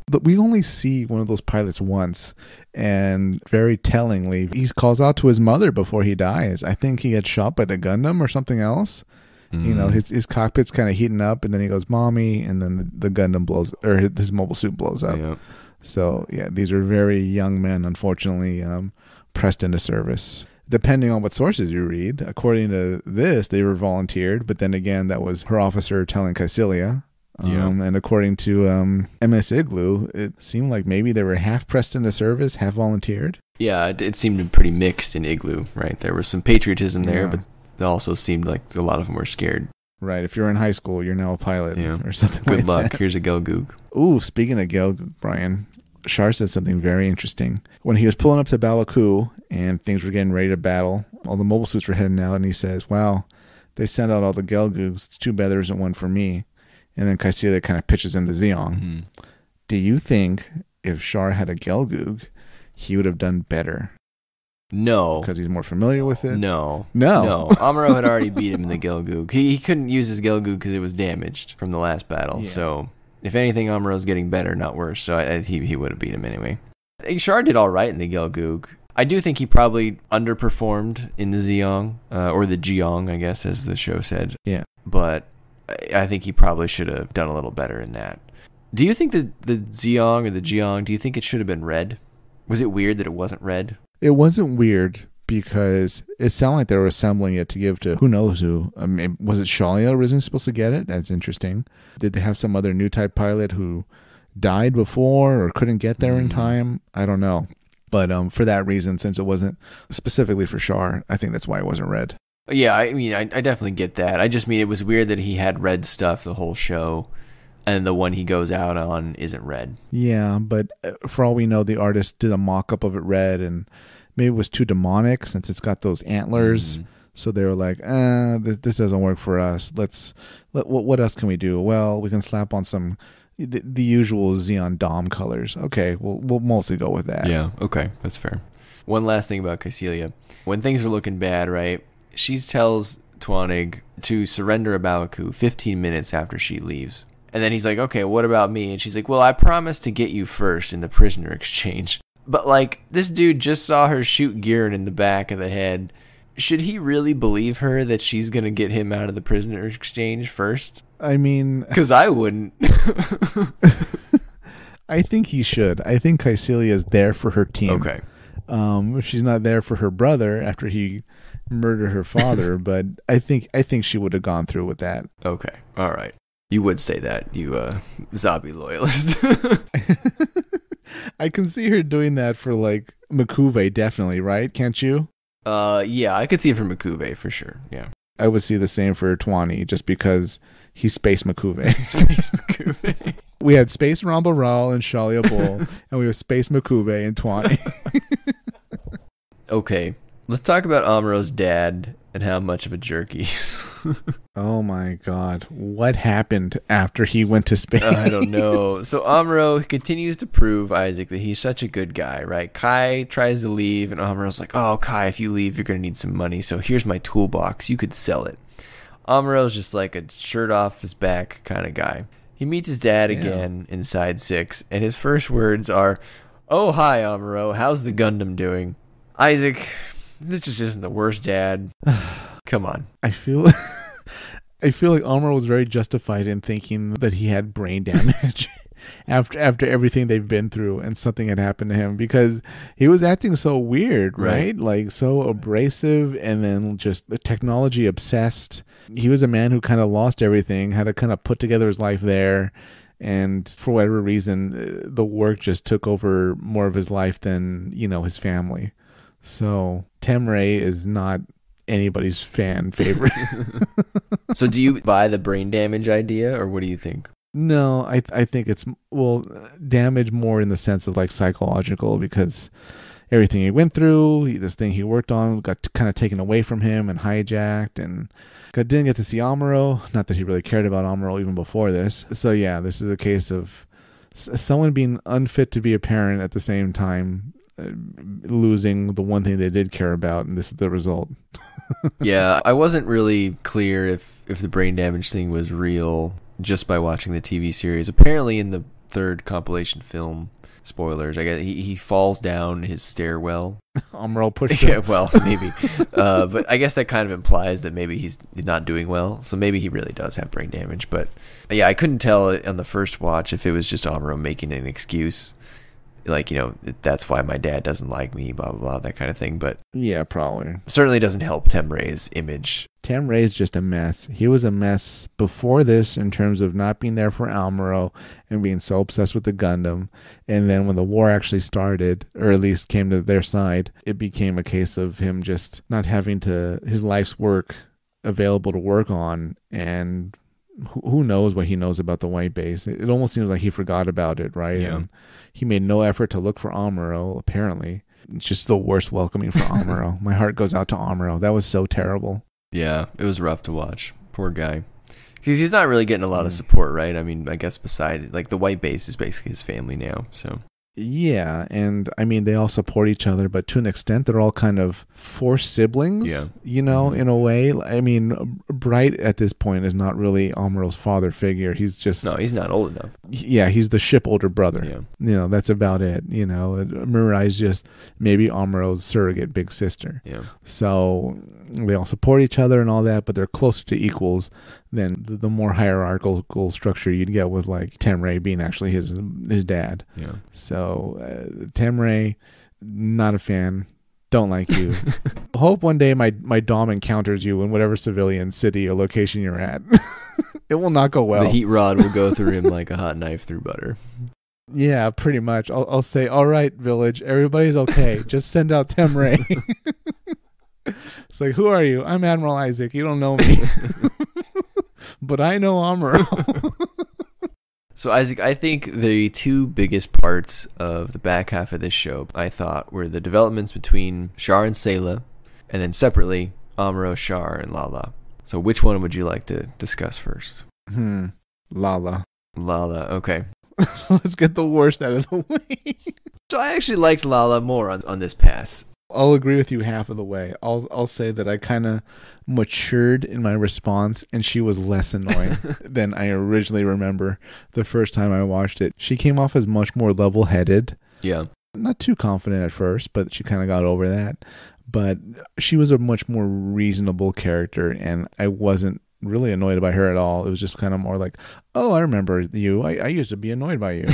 But we only see one of those pilots once, and very tellingly, he calls out to his mother before he dies. I think he gets shot by the Gundam or something else. His cockpit's kind of heating up, and then he goes, "Mommy," and then the Gundam blows, or his mobile suit blows up. Yeah. So, yeah, these are very young men, unfortunately, pressed into service. Depending on what sources you read, according to this, they were volunteered, but then again, that was her officer telling Kycilia. And according to MS Igloo, it seemed like maybe they were half pressed into service, half volunteered. Yeah, it seemed pretty mixed in Igloo, right? There was some patriotism there, but it also seemed like a lot of them were scared. Right, if you're in high school, you're now a pilot or something like that. Good luck, here's a Gelgoog. Ooh, speaking of Gelgoog, Brian, Char said something very interesting. When he was pulling up to Balaku and things were getting ready to battle, all the mobile suits were heading out, and he says, wow, they sent out all the Gelgoogs. It's too bad there isn't one for me. And then Kycilia kind of pitches him to Zeon. Mm-hmm. Do you think if Char had a Gelgoog, he would have done better? No. Because he's more familiar with it? No. Amuro had already beat him in the Gelgoog. He couldn't use his Gelgoog because it was damaged from the last battle. Yeah. So, if anything, Amuro's getting better, not worse. So he would have beat him anyway. Char did all right in the Gelgoog. I do think he probably underperformed in the Zeong, or the Geong, I guess, as the show said. Yeah. But I think he probably should have done a little better in that. Do you think the Zeong or the Geong, do you think it should have been red? Was it weird that it wasn't red? It wasn't weird because it sounded like they were assembling it to give to who knows who. I mean, was it Shalia originally supposed to get it? That's interesting. Did they have some other new type pilot who died before or couldn't get there in time? I don't know. But for that reason, since it wasn't specifically for Char, I think that's why it wasn't red. Yeah, I mean, I definitely get that. I just mean it was weird that he had red stuff the whole show, and the one he goes out on isn't red. Yeah, but for all we know, the artist did a mock-up of it red, and maybe it was too demonic since it's got those antlers. So they were like, this doesn't work for us. What else can we do? Well, we can slap on some the usual Xeon Dom colors. Okay, we'll mostly go with that. Yeah, okay, that's fair. One last thing about Kycilia. When things are looking bad, right, she tells Twanig to surrender Abawaku 15 minutes after she leaves. And then he's like, okay, what about me? And she's like, well, I promised to get you first in the prisoner exchange. But, like, this dude just saw her shoot Giran in the back of the head. Should he really believe her that she's going to get him out of the prisoner exchange first? I mean... Because I wouldn't. I think he should. I think Kycilia is there for her team. Okay. She's not there for her brother after he murdered her father, but I think she would have gone through with that. Okay. All right. You would say that, you Zabi loyalist. I can see her doing that for, like, Mikuve, definitely, right? Can't you? Yeah, I could see it for Mikuve, for sure, yeah. I would see the same for Twani, just because he's Space Mikuve. Space Mikuve. We had Space Ramba Ral and Shalia Bull, and we have Space Mikuve and Twani. Okay, let's talk about Amuro's dad and how much of a jerk he is. Oh my god. What happened after he went to space? I don't know. So Amuro continues to prove, Isaac, that he's such a good guy, right? Kai tries to leave, and Amuro's like, oh, Kai, if you leave, you're going to need some money, so here's my toolbox. You could sell it. Amuro's just like a shirt off his back kind of guy. He meets his dad again in Side 6, and his first words are, oh, hi, Amuro. How's the Gundam doing? Isaac, this just isn't the worst dad. Come on. I feel like Amuro was very justified in thinking that he had brain damage after everything they've been through and something had happened to him, because he was acting so weird, right? Like so abrasive and then just technology obsessed. He was a man who kind of lost everything, had to kind of put together his life there. And for whatever reason, the work just took over more of his life than, his family. So Tem Ray is not anybody's fan favorite. So do you buy the brain damage idea, or what do you think? No, I think it's, damage more in the sense of like psychological, because everything he went through, this thing he worked on got kind of taken away from him and hijacked, and didn't get to see Amuro. Not that he really cared about Amuro even before this. So yeah, this is a case of someone being unfit to be a parent at the same time, losing the one thing they did care about, and this is the result. Yeah, I wasn't really clear if the brain damage thing was real just by watching the TV series. Apparently in the third compilation film, spoilers, I guess he falls down his stairwell. Amuro pushed him. Yeah, well, maybe. But I guess that kind of implies that maybe he's not doing well, so maybe he really does have brain damage. But yeah, I couldn't tell on the first watch if it was just Amuro making an excuse. Like, that's why my dad doesn't like me, blah, blah, blah, that kind of thing. But yeah, probably. Certainly doesn't help Tem Ray's image. Tem Ray's just a mess. He was a mess before this in terms of not being there for Amuro and being so obsessed with the Gundam. And then when the war actually started, or at least came to their side, it became a case of him just not having his life's work available to work on, and who knows what he knows about the white base. It almost seems like he forgot about it, right? Yeah. And he made no effort to look for Amuro, apparently. It's just the worst welcoming for Amuro. My heart goes out to Amuro. That was so terrible. Yeah, it was rough to watch. Poor guy. Because he's not really getting a lot of support, right? I mean, I guess beside, like, the white base is basically his family now, so... Yeah, and I mean, they all support each other, but to an extent, they're all kind of forced siblings, in a way. I mean, Bright at this point is not really Amuro's father figure. He's just... No, he's not old enough. Yeah, he's the ship older brother. Yeah. That's about it. Mirai's just maybe Amuro's surrogate big sister. Yeah. So they all support each other and all that, but they're closer to equals than the more hierarchical structure you'd get with, like, Tem Ray being actually his dad. Yeah. So Tem Ray, not a fan. Don't like you. Hope one day my Dom encounters you in whatever civilian city or location you're at. It will not go well. The heat rod will go through him like a hot knife through butter. Yeah, pretty much. I'll say, all right, village, everybody's okay. Just send out Tem Ray. It's like, who are you? I'm Admiral Isaac. You don't know me. But I know Amuro. So, Isaac, I think the two biggest parts of the back half of this show, I thought, were the developments between Char and Sayla, and then separately, Amuro, Char, and Lalah. So which one would you like to discuss first? Lalah. Lalah, okay. Let's get the worst out of the way. So I actually liked Lalah more on this pass. I'll agree with you half of the way. I'll say that I kind of matured in my response, and she was less annoying than I originally remember the first time I watched it. She came off as much more level-headed. Yeah. Not too confident at first, but she kind of got over that. But she was a much more reasonable character, and I wasn't really annoyed by her at all. It was just kind of more like, oh, I remember you. I used to be annoyed by you.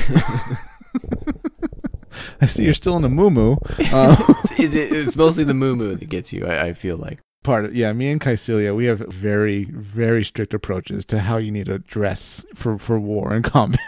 I see you're still in a moo-moo. It's mostly the moo-moo that gets you, I feel like. Me and Kycilia, we have very, very strict approaches to how you need to dress for war and combat.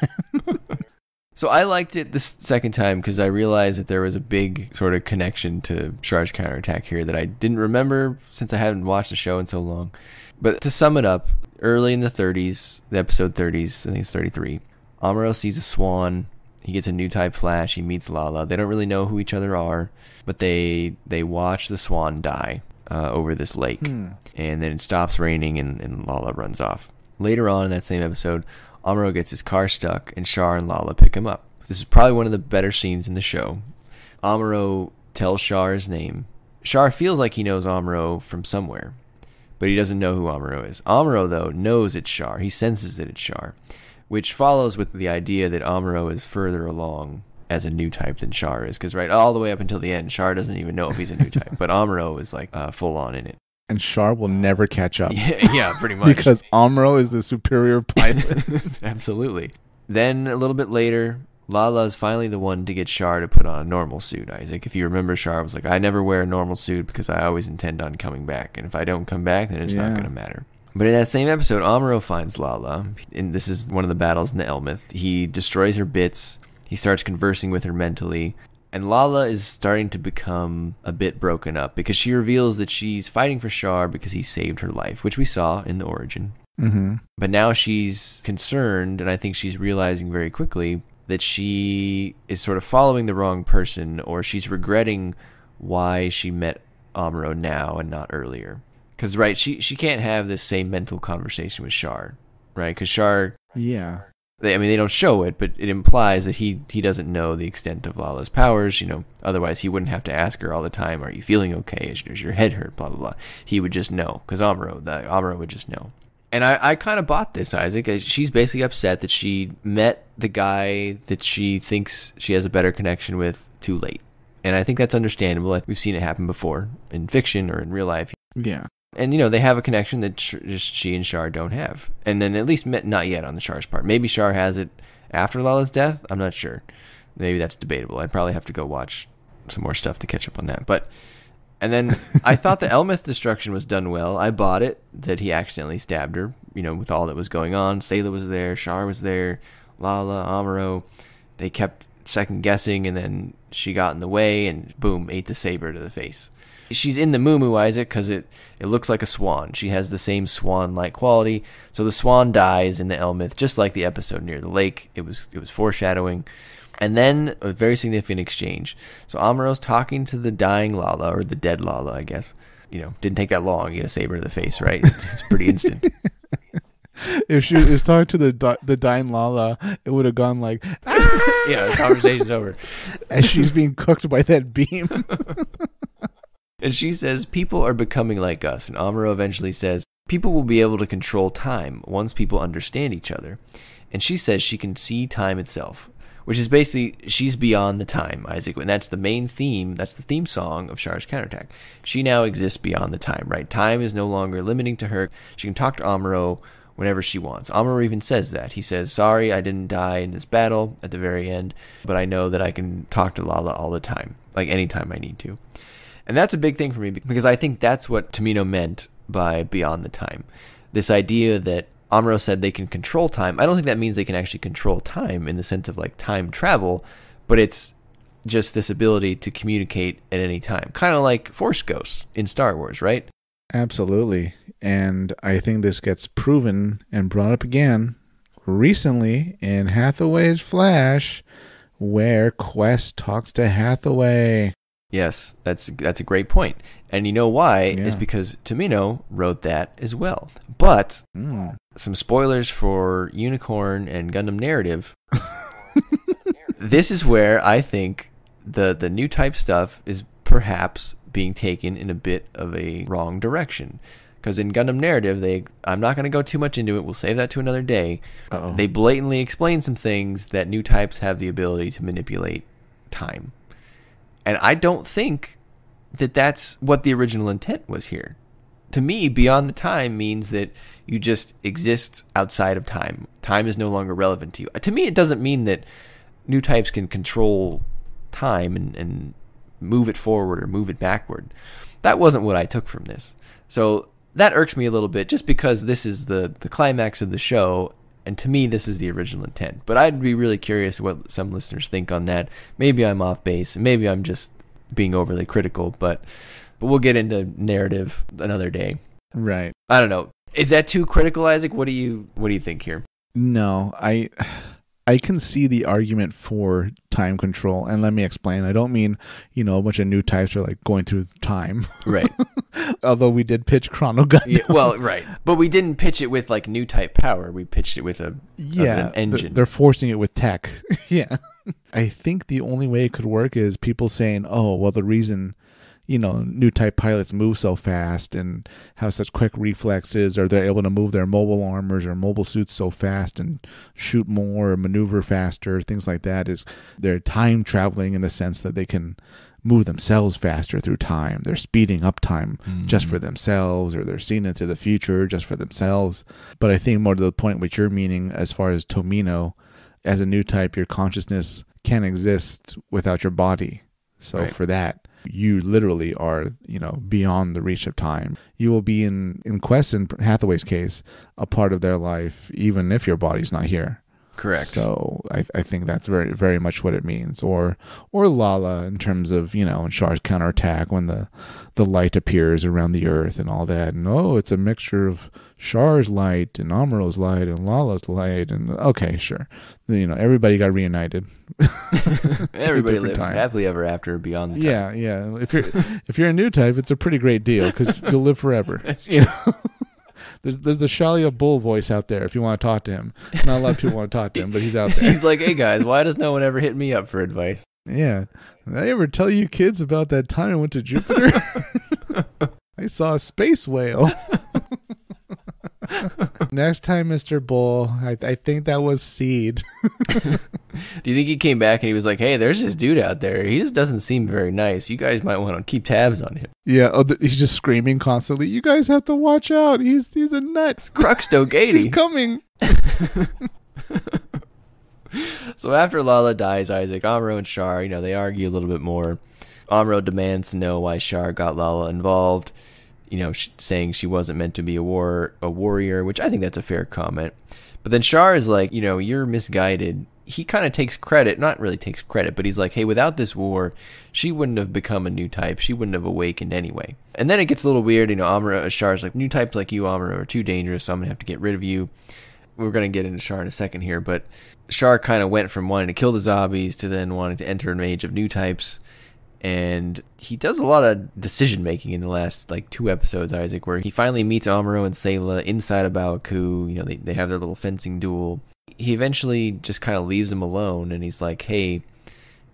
So I liked it this second time because I realized that there was a big sort of connection to Char's counterattack here that I didn't remember since I hadn't watched the show in so long. But to sum it up, early in the 30s, the episode 30s, I think it's 33, Amuro sees a swan. He gets a new type flash. He meets Lalah. They don't really know who each other are, but they watch the swan die over this lake. And then it stops raining and Lalah runs off. Later on in that same episode, Amuro gets his car stuck and Char and Lalah pick him up. This is probably one of the better scenes in the show. Amuro tells Char his name. Char feels like he knows Amuro from somewhere, but he doesn't know who Amuro is. Amuro, though, knows it's Char. He senses that it's Char, which follows with the idea that Amuro is further along as a new type than Char is. Because all the way up until the end, Char doesn't even know if he's a new type, but Amuro is like full on in it. And Char will never catch up. Yeah, pretty much. Because Amuro is the superior pilot. Absolutely. Then a little bit later, Lalah is finally the one to get Char to put on a normal suit, Isaac. If you remember, Char was like, I never wear a normal suit because I always intend on coming back. And if I don't come back, then it's not going to matter. But in that same episode, Amuro finds Lalah. And this is one of the battles in the Elmeth. He destroys her bits. He starts conversing with her mentally. And Lalah is starting to become a bit broken up because she reveals that she's fighting for Char because he saved her life, which we saw in the origin. Mm-hmm. But now she's concerned, and I think she's realizing very quickly that she is sort of following the wrong person, or she's regretting why she met Amuro now and not earlier. Because, right, she can't have this same mental conversation with Char, right? Because Char... Yeah. They don't show it, but it implies that he doesn't know the extent of Lalah's powers, otherwise he wouldn't have to ask her all the time, are you feeling okay? Is your head hurt? Blah, blah, blah. He would just know, because Amuro would just know. And I kind of bought this, Isaac. She's basically upset that she met the guy that she thinks she has a better connection with too late. And I think that's understandable. We've seen it happen before in fiction or in real life. Yeah. And, they have a connection that just she and Char don't have. And then at least not yet on the Char's part. Maybe Char has it after Lalah's death. I'm not sure. Maybe that's debatable. I'd probably have to go watch some more stuff to catch up on that. And then I thought the Elmeth destruction was done well. I bought it, that he accidentally stabbed her, with all that was going on. Sayla was there. Char was there. Lalah, Amuro. They kept second guessing, and then she got in the way and, boom, ate the saber to the face. She's in the moo-moo, Isaac, because it looks like a swan. She has the same swan-like quality. So the swan dies in the Elmeth, just like the episode near the lake. It was foreshadowing. And then a very significant exchange. So Amuro's talking to the dying Lalah, or the dead Lalah, I guess. Didn't take that long. You get a saber to the face, right? It's pretty instant. If she was talking to the dying Lalah, it would have gone like, ah! Yeah, the conversation's over. As she's being cooked by that beam. And she says, people are becoming like us. And Amuro eventually says, people will be able to control time once people understand each other. And she says she can see time itself, which is basically, she's beyond the time, Isaac. And that's the main theme. That's the theme song of Char's counterattack. She now exists beyond the time, right? Time is no longer limiting to her. She can talk to Amuro whenever she wants. Amuro even says that. He says, sorry, I didn't die in this battle at the very end, but I know that I can talk to Lalah all the time, like anytime I need to. And that's a big thing for me because I think that's what Tomino meant by beyond the time. This idea that Amuro said they can control time. I don't think that means they can actually control time in the sense of like time travel, but it's just this ability to communicate at any time. Kind of like Force Ghosts in Star Wars, right? Absolutely. And I think this gets proven and brought up again recently in Hathaway's Flash, where Quest talks to Hathaway. Yes, that's a great point. And you know why? Yeah. Is because Tomino wrote that as well. But some spoilers for Unicorn and Gundam Narrative. This is where I think the new type stuff is perhaps being taken in a bit of a wrong direction. Because in Gundam Narrative, I'm not going to go too much into it. We'll save that to another day. Uh-oh. They blatantly explain some things that new types have the ability to manipulate time. And I don't think that that's what the original intent was here. To me, beyond the time means that you just exist outside of time. Time is no longer relevant to you. To me, it doesn't mean that new types can control time and move it forward or move it backward. That wasn't what I took from this. So that irks me a little bit just because this is the climax of the show. And to me, this is the original intent. But I'd be really curious what some listeners think on that. Maybe I'm off base. Maybe I'm just being overly critical. But we'll get into narrative another day. Right. I don't know. Is that too critical, Isaac? What do you think here? No, I can see the argument for time control, and let me explain. I don't mean, a bunch of new types are like going through time. Right. Although we did pitch Chrono Gundam. Yeah, well, right. But we didn't pitch it with like new type power. We pitched it with an engine. They're forcing it with tech. Yeah. I think the only way it could work is people saying, oh, well, the reason new type pilots move so fast and have such quick reflexes, or they're able to move their mobile armors or mobile suits so fast and shoot more or maneuver faster, things like that, is they're time traveling in the sense that they can move themselves faster through time. They're speeding up time just for themselves, or they're seeing into the future just for themselves. But I think more to the point what you're meaning as far as Tomino, as a new type, your consciousness can't exist without your body. So right. For that, you literally are, beyond the reach of time. You will be in Quest and Hathaway's case, a part of their life, even if your body's not here. Correct. So I think that's very, very much what it means. Or Lalah in terms of, in Char's counterattack when the light appears around the earth and all that. And it's a mixture of Char's light and Amuro's light and Lalah's light. And okay, sure. Everybody got reunited. Everybody lived happily ever after beyond the time. Yeah. If you're a new type, it's a pretty great deal because you'll live forever. That's true. There's the Shalia Bull voice out there if you want to talk to him. Not a lot of people want to talk to him, but he's out there. He's like, hey guys, why does no one ever hit me up for advice? Yeah. Did I ever tell you kids about that time I went to Jupiter? I saw a space whale. Next time, Mr. Bull, I think that was Seed. Do you think he came back and he was like, hey, there's this dude out there. He just doesn't seem very nice. You guys might want to keep tabs on him. Yeah, he's just screaming constantly. You guys have to watch out. He's a nut. It's Crux Dogady. He's coming. So after Lalah dies, Isaac, Amuro and Char, they argue a little bit more. Amuro demands to know why Char got Lalah involved, saying she wasn't meant to be a warrior, which I think that's a fair comment. But then Char is like, you're misguided. He kind of takes credit, not really takes credit, but he's like, hey, without this war, she wouldn't have become a new type. She wouldn't have awakened anyway. And then it gets a little weird. Char's like, new types like you, Amuro, are too dangerous, so I'm going to have to get rid of you. We're going to get into Char in a second here, but Char kind of went from wanting to kill the zombies to then wanting to enter an age of new types. And he does a lot of decision-making in the last, 2 episodes, Isaac, where he finally meets Amuro and Sayla inside of Baoku. They have their little fencing duel. He eventually just kind of leaves them alone, and he's like, hey,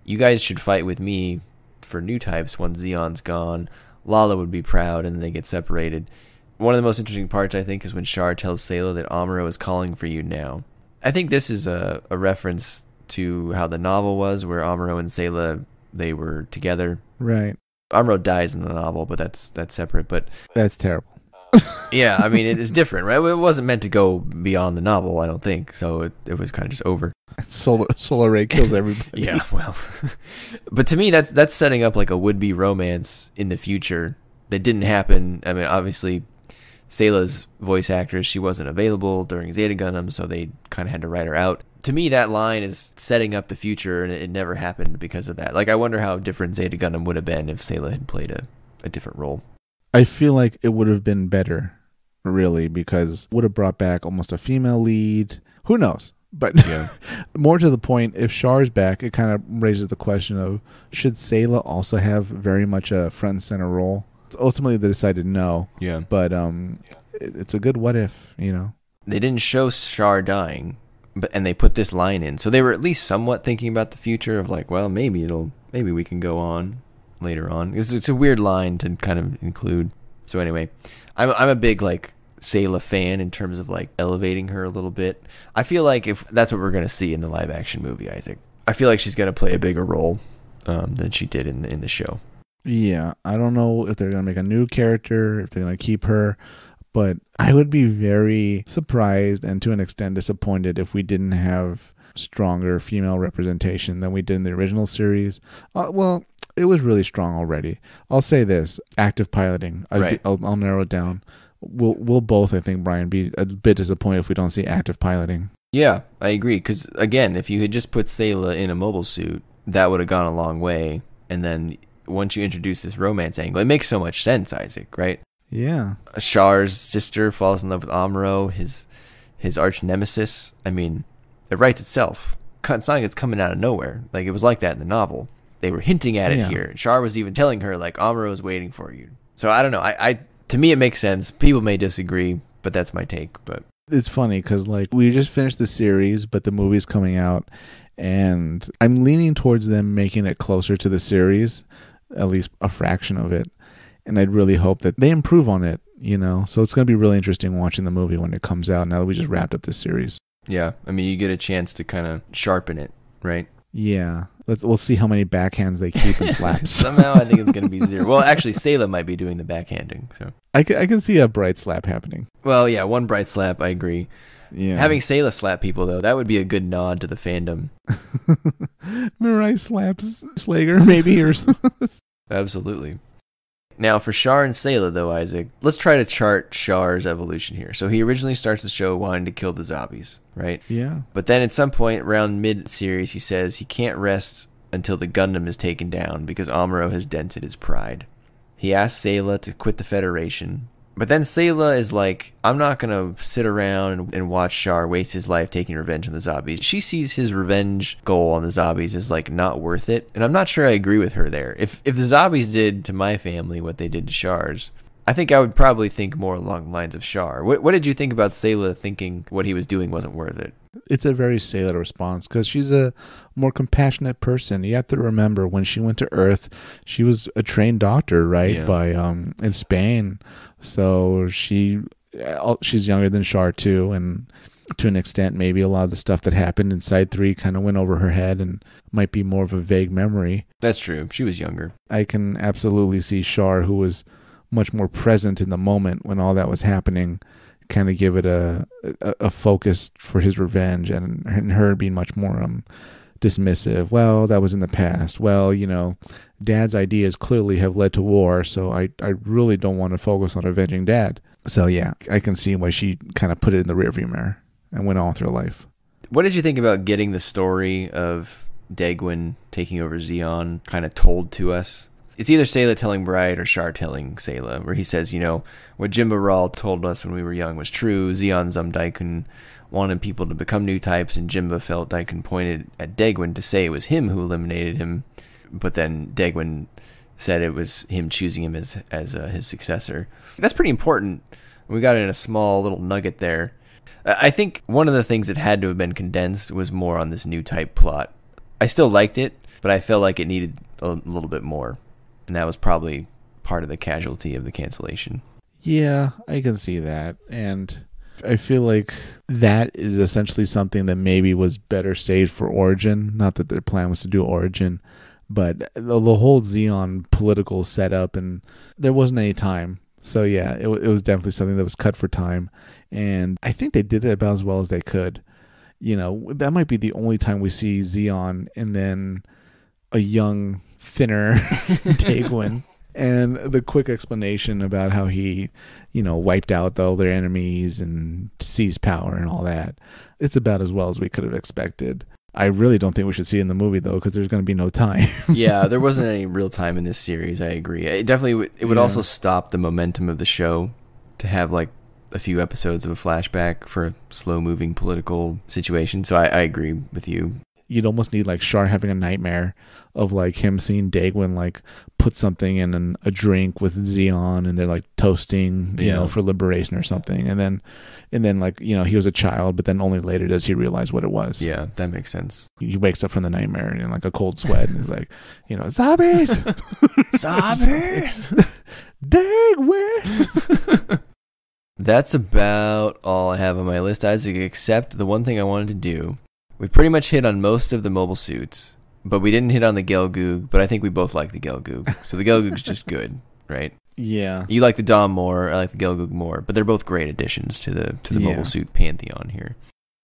you guys should fight with me for new types once Zeon's gone. Lalah would be proud, and then they get separated. One of the most interesting parts, I think, is when Char tells Sayla that Amuro is calling for you now. I think this is a reference to how the novel was, where Amuro and Sayla, they were together. Right. Amuro dies in the novel, but that's separate. But that's terrible. Yeah, I mean, it is different, right? It wasn't meant to go beyond the novel, I don't think. So it was kind of just over. Solar Ray kills everybody. Yeah, well. But to me, that's setting up like a would-be romance in the future that didn't happen. I mean, obviously, Sayla's voice actress, she wasn't available during Zeta Gundam, so they kind of had to write her out. To me, that line is setting up the future, and it never happened because of that. I wonder how different Zeta Gundam would have been if Sayla had played a different role. I feel like it would have been better, really, because it would have brought back almost a female lead. Who knows? But Yeah. more to the point, if Char's back, it kind of raises the question of, should Sayla also have very much a front and center role? Ultimately, they decided no. Yeah. But it's a good what if, you know? They didn't show Char dying, and they put this line in. So they were at least somewhat thinking about the future of like, well, maybe we can go on later on. It's a weird line to kind of include. So anyway, I'm a big like Sayla fan in terms of like elevating her a little bit. I feel like if that's what we're going to see in the live action movie, Isaac, I feel like she's going to play a bigger role than she did in the show. Yeah, I don't know if they're going to make a new character, if they're going to keep her, but I would be very surprised and to an extent disappointed if we didn't have stronger female representation than we did in the original series. Well, it was really strong already. I'll say this, active piloting. Right. I'll narrow it down. We'll both, I think, Brian, be a bit disappointed if we don't see active piloting. Yeah, I agree. Because, again, if you had just put Sayla in a mobile suit, that would have gone a long way. And then once you introduce this romance angle, it makes so much sense, Isaac, right? Yeah. Char's sister falls in love with Amuro, his arch nemesis. I mean, it writes itself. It's not like it's coming out of nowhere. Like, it was like that in the novel. They were hinting at it here. Char was even telling her, like, Amuro is waiting for you. So, I don't know. To me, it makes sense. People may disagree, but that's my take. But it's funny because, like, we just finished the series, but the movie's coming out, and I'm leaning towards them making it closer to the series, at least a fraction of it. And I'd really hope that they improve on it, you know? So it's going to be really interesting watching the movie when it comes out now that we just wrapped up this series. Yeah. I mean, you get a chance to kind of sharpen it, right? Yeah. We'll see how many backhands they keep and slaps. Somehow I think it's going to be 0. Well, actually, Sayla might be doing the backhanding. So I can see a bright slap happening. Well, yeah, one bright slap, I agree. Yeah. Having Sayla slap people, though, that would be a good nod to the fandom. Mirai slaps Sleggar, maybe, or something. Absolutely. Now, for Char and Sayla, though, Isaac, let's try to chart Char's evolution here. So he originally starts the show wanting to kill the zombies, right? Yeah. But then at some point around mid-series, he says he can't rest until the Gundam is taken down because Amuro has dented his pride. He asks Sayla to quit the Federation. But then Sayla is like, I'm not going to sit around and watch Char waste his life taking revenge on the zombies. She sees his revenge goal on the zombies as like not worth it. And I'm not sure I agree with her there. If the zombies did to my family what they did to Char's, I think I would probably think more along the lines of Char. What did you think about Sayla thinking what he was doing wasn't worth it? It's a very Sayla response because she's a more compassionate person. You have to remember when she went to Earth, she was a trained doctor, right? Yeah. In Spain. So she's younger than Char too, and to an extent, maybe a lot of the stuff that happened in Side 3 kind of went over her head and might be more of a vague memory. That's true. She was younger. I can absolutely see Char, who was much more present in the moment when all that was happening, kind of give it a focus for his revenge, and her being much more dismissive. Well, that was in the past. Well, you know, Dad's ideas clearly have led to war, so I really don't want to focus on avenging Dad. So yeah, I can see why she kind of put it in the rearview mirror and went on with her life. What did you think about getting the story of Degwin taking over Zeon kind of told to us? It's either Sayla telling Bride or Char telling Sayla, where he says, you know, what Gibbero told us when we were young was true. Zeon Daikun wanted people to become new types, and Jimba felt Daikun pointed at Degwin to say it was him who eliminated him, but then Degwin said it was him choosing him as his successor. That's pretty important. We got in a small little nugget there. I think one of the things that had to have been condensed was more on this new type plot. I still liked it, but I felt like it needed a little bit more. And that was probably part of the casualty of the cancellation. Yeah, I can see that. And I feel like that is essentially something that maybe was better saved for Origin. Not that their plan was to do Origin, but the whole Zeon political setup, and there wasn't any time. So yeah, it was definitely something that was cut for time. And I think they did it about as well as they could. You know, that might be the only time we see Zeon and then a young, thinner Degwin. And the quick explanation about how he, you know, wiped out all their enemies and seized power and all that. It's about as well as we could have expected. I really don't think we should see it in the movie, though, because there's going to be no time. Yeah, there wasn't any real time in this series. I agree. It definitely would also stop the momentum of the show to have, like, a few episodes of a flashback for a slow-moving political situation. So I agree with you. You'd almost need like Char having a nightmare of like him seeing Dagwin like put something in a drink with Zeon, and they're like toasting, you know, for liberation or something. And then like, you know, he was a child, but then only later does he realize what it was. Yeah, that makes sense. He wakes up from the nightmare in like a cold sweat and he's like, you know, zombies, zombies, Dagwin. That's about all I have on my list, Isaac, except the one thing I wanted to do. We pretty much hit on most of the mobile suits, but we didn't hit on the Gelgoog, but I think we both like the Gelgoog. So the Gelgoog's just good, right? Yeah. You like the Dom more, I like the Gelgoog more, but they're both great additions to the mobile suit pantheon here.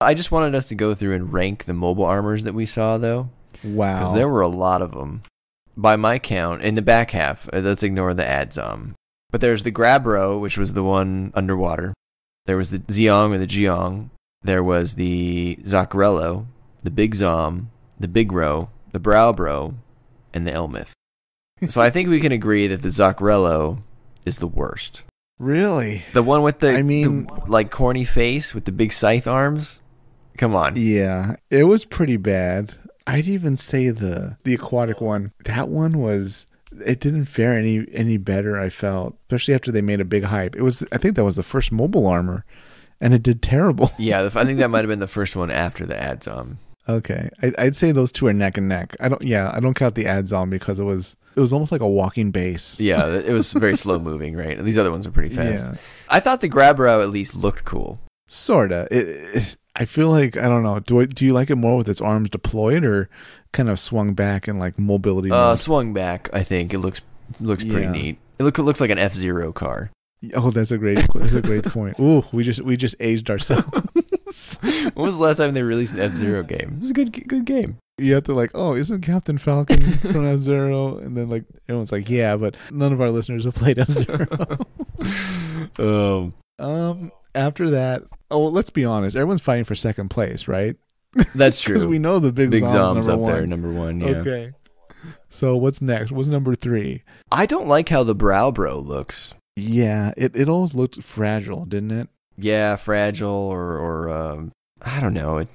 I just wanted us to go through and rank the mobile armors that we saw, though. Wow. Because there were a lot of them. By my count, in the back half, let's ignore the Adzom. But there's the Gibbero, which was the one underwater. There was the Zeong or the Geong. There was the Zaccarello, the Big Zam, the Gibbero, the Browbro, and the Elmith. So I think we can agree that the Zaccarello is the worst. Really? The one with the like corny face with the big scythe arms? Come on. Yeah, it was pretty bad. I'd even say the aquatic one. That one was... It didn't fare any better, I felt. Especially after they made a big hype. I think that was the first mobile armor. And it did terrible. Yeah, I think that might have been the first one after the Adzom. Okay, I'd say those two are neck and neck. I don't count the Adzom because it was almost like a walking base. Yeah, it was very slow moving, right? These other ones are pretty fast. Yeah. I thought the Gibbero at least looked cool. Sorta. I feel like, I don't know. Do you like it more with its arms deployed or kind of swung back in like mobility mode? Swung back. I think it looks pretty neat. It looks like an F-Zero car. Oh, that's a great point. Ooh, we just aged ourselves. When was the last time they released an F-Zero game? It's a good game. You have to like, oh, isn't Captain Falcon from F-Zero? And then like everyone's like, yeah, but none of our listeners have played F-Zero. After that, let's be honest, everyone's fighting for second place, right? That's true. Because we know the Big Zam's up number there, number one. Yeah. Okay. So what's next? What's number 3? I don't like how the Browbro looks. Yeah, it always looked fragile, didn't it? Yeah, fragile or I don't know,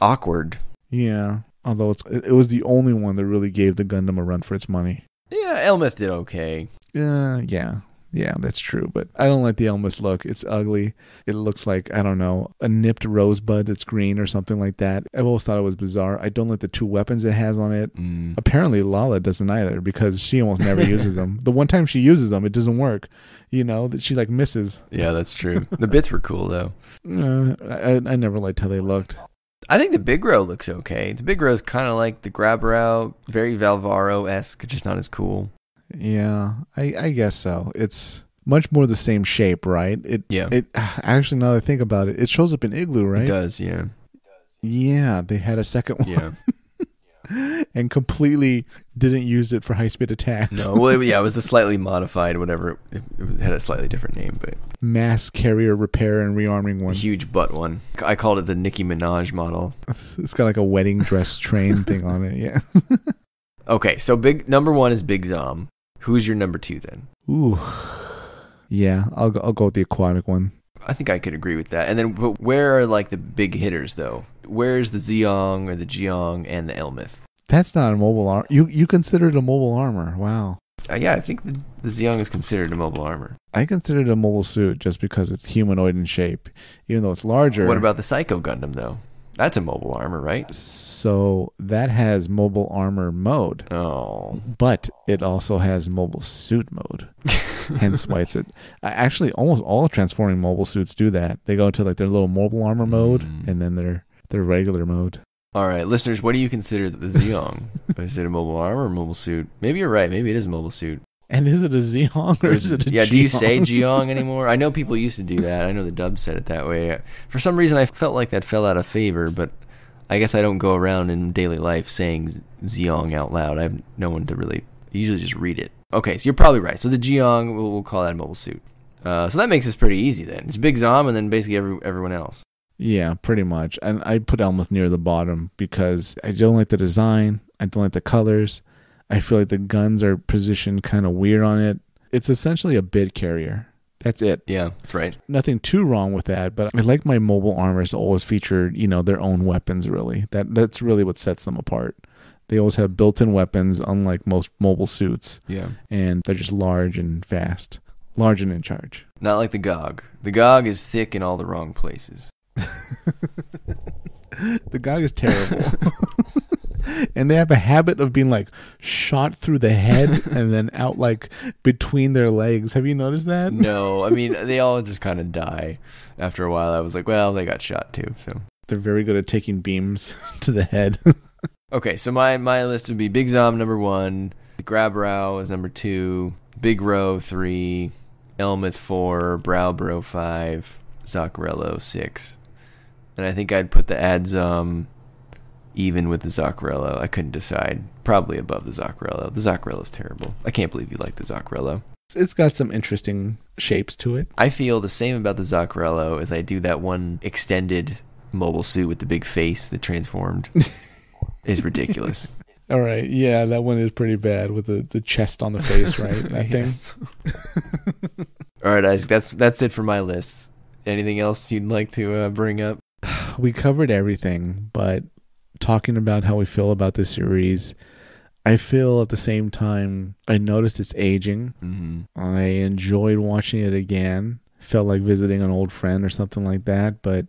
awkward. Yeah, although it was the only one that really gave the Gundam a run for its money. Yeah, Elmith did okay. Yeah, that's true. But I don't like the Elmith look. It's ugly. It looks like, I don't know, a nipped rosebud that's green or something like that. I've always thought it was bizarre. I don't like the 2 weapons it has on it. Apparently, Lalah doesn't either because she almost never uses them. The one time she uses them, it doesn't work. You know, that she like misses. Yeah, that's true. The bits were cool, though. I never liked how they looked. I think the Gibbero looks okay. The Gibbero is kind of like the Gibbero, very Valvaro-esque, just not as cool. Yeah, I guess so. It's much more the same shape, right? It actually, now that I think about it, it shows up in Igloo, right? It does, yeah. Yeah, they had a second one. Yeah. And completely didn't use it for high-speed attacks. No, well, yeah, it was the slightly modified, whatever. It had a slightly different name, but... Mass carrier repair and rearming one. Huge butt one. I called it the Nicki Minaj model. It's got like a wedding dress train thing on it, yeah. Okay, so number 1 is Big Zam. Who's your number 2 then? Ooh. Yeah, I'll go with the aquatic one. I think I could agree with that. And then, but where are like the big hitters though? Where's the Zeong or the Geong and the Elmith? That's not a mobile armor. You consider it a mobile armor. Wow. Yeah, I think the Zeong is considered a mobile armor. I consider it a mobile suit just because it's humanoid in shape, even though it's larger. What about the Psycho Gundam though? That's a mobile armor, right? So that has mobile armor mode. Oh. But it also has mobile suit mode. Hence why it's actually almost all transforming mobile suits do that. They go into like their little mobile armor mode and then their regular mode. All right, listeners, what do you consider the Zeong? Is it a mobile armor or mobile suit? Maybe you're right. Maybe it is a mobile suit. And is it a Zeong or is it a Geong? Do you say Geong anymore? I know people used to do that. I know the dub said it that way. For some reason, I felt like that fell out of favor, but I guess I don't go around in daily life saying Zeong out loud. I have no one to really... I usually just read it. Okay, so you're probably right. So the Geong, we'll call that a mobile suit. So that makes this pretty easy then. It's Big Zam and then basically everyone else. Yeah, pretty much. And I put Elmith near the bottom because I don't like the design. I don't like the colors. I feel like the guns are positioned kind of weird on it. It's essentially a bid carrier. That's it. Yeah, that's right. Nothing too wrong with that, but I like my mobile armors to always feature, their own weapons, really. That's really what sets them apart. They always have built-in weapons, unlike most mobile suits. Yeah. And they're just large and fast. Large and in charge. Not like the GOG. The GOG is thick in all the wrong places. The GOG is terrible. And they have a habit of being like shot through the head and then out like between their legs. Have you noticed that? No, I mean, they all just kind of die. After a while, I was like, well, they got shot too, so. They're very good at taking beams to the head. Okay, so my list would be Big Zam number 1, Gibbero is number 2, Big Ro 3, Elmeth 4, Browbro 5, Zaccarello 6. And I think I'd put the Adzam even with the Zaccarello. I couldn't decide. Probably above the Zaccarello. The Zaccarello's terrible. I can't believe you like the Zaccarello. It's got some interesting shapes to it. I feel the same about the Zaccarello as I do that one extended mobile suit with the big face that transformed. Is ridiculous. All right. Yeah, that one is pretty bad with the chest on the face, right? That thing. All right, Isaac, that's it for my list. Anything else you'd like to bring up? We covered everything, but talking about how we feel about this series, I feel at the same time I noticed it's aging. Mm-hmm. I enjoyed watching it again. Felt like visiting an old friend or something like that, but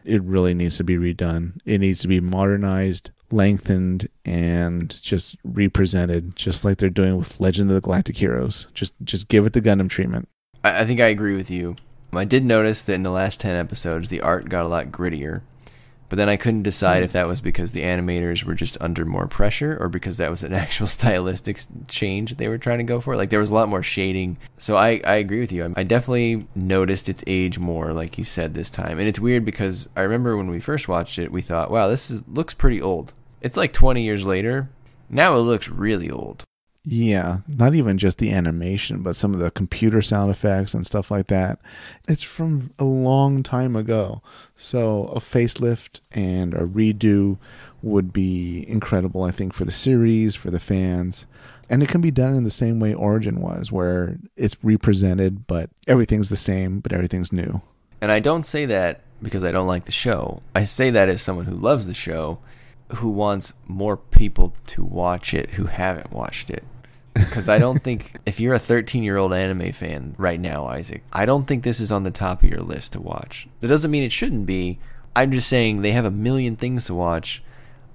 it really needs to be redone. It needs to be modernized, lengthened, and just represented, just like they're doing with Legend of the Galactic Heroes. Just give it the Gundam treatment. I think I agree with you. I did notice that in the last 10 episodes, the art got a lot grittier. But then I couldn't decide if that was because the animators were just under more pressure or because that was an actual stylistic change they were trying to go for. Like, there was a lot more shading. So I agree with you. I definitely noticed its age more, like you said, this time. And it's weird because I remember when we first watched it, we thought, wow, looks pretty old. It's like 20 years later. Now it looks really old. Yeah, not even just the animation, but some of the computer sound effects and stuff like that. It's from a long time ago. So a facelift and a redo would be incredible, I think, for the series, for the fans. And it can be done in the same way Origin was, where it's represented, but everything's the same, but everything's new. And I don't say that because I don't like the show. I say that as someone who loves the show, who wants more people to watch it who haven't watched it. Because I don't think, if you're a 13-year-old anime fan right now, Isaac, I don't think this is on the top of your list to watch. That doesn't mean it shouldn't be. I'm just saying they have a million things to watch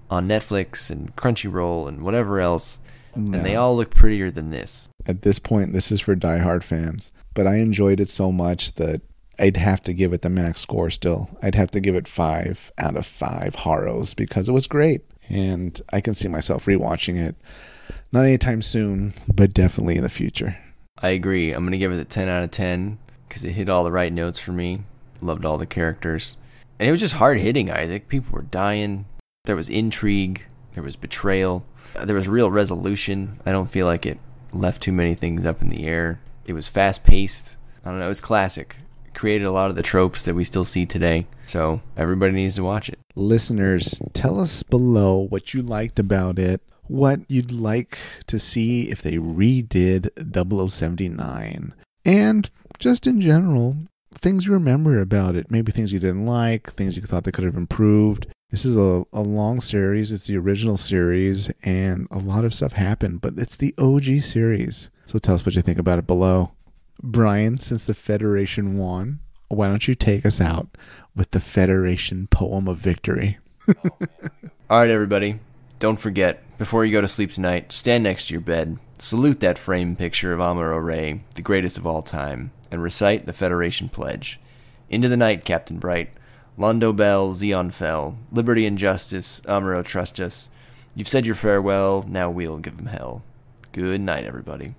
on Netflix and Crunchyroll and whatever else, and they all look prettier than this. At this point, this is for diehard fans. But I enjoyed it so much that I'd have to give it the max score still. I'd have to give it 5 out of 5 Haros because it was great. And I can see myself rewatching it. Not anytime soon, but definitely in the future. I agree. I'm going to give it a 10 out of 10 because it hit all the right notes for me. Loved all the characters. And it was just hard-hitting, Isaac. People were dying. There was intrigue. There was betrayal. There was real resolution. I don't feel like it left too many things up in the air. It was fast-paced. I don't know. It was classic. It created a lot of the tropes that we still see today. So everybody needs to watch it. Listeners, tell us below what you liked about it. What you'd like to see if they redid 0079. And just in general, things you remember about it. Maybe things you didn't like, things you thought they could have improved. This is a long series. It's the original series, and a lot of stuff happened, but it's the OG series. So tell us what you think about it below. Brian, since the Federation won, why don't you take us out with the Federation Poem of Victory? All right, everybody. Don't forget, before you go to sleep tonight, stand next to your bed, salute that framed picture of Amuro Ray, the greatest of all time, and recite the Federation Pledge. Into the night, Captain Bright. Londo Bell, Zeon fell. Liberty and justice, Amuro trust us. You've said your farewell, now we'll give 'em hell. Good night, everybody.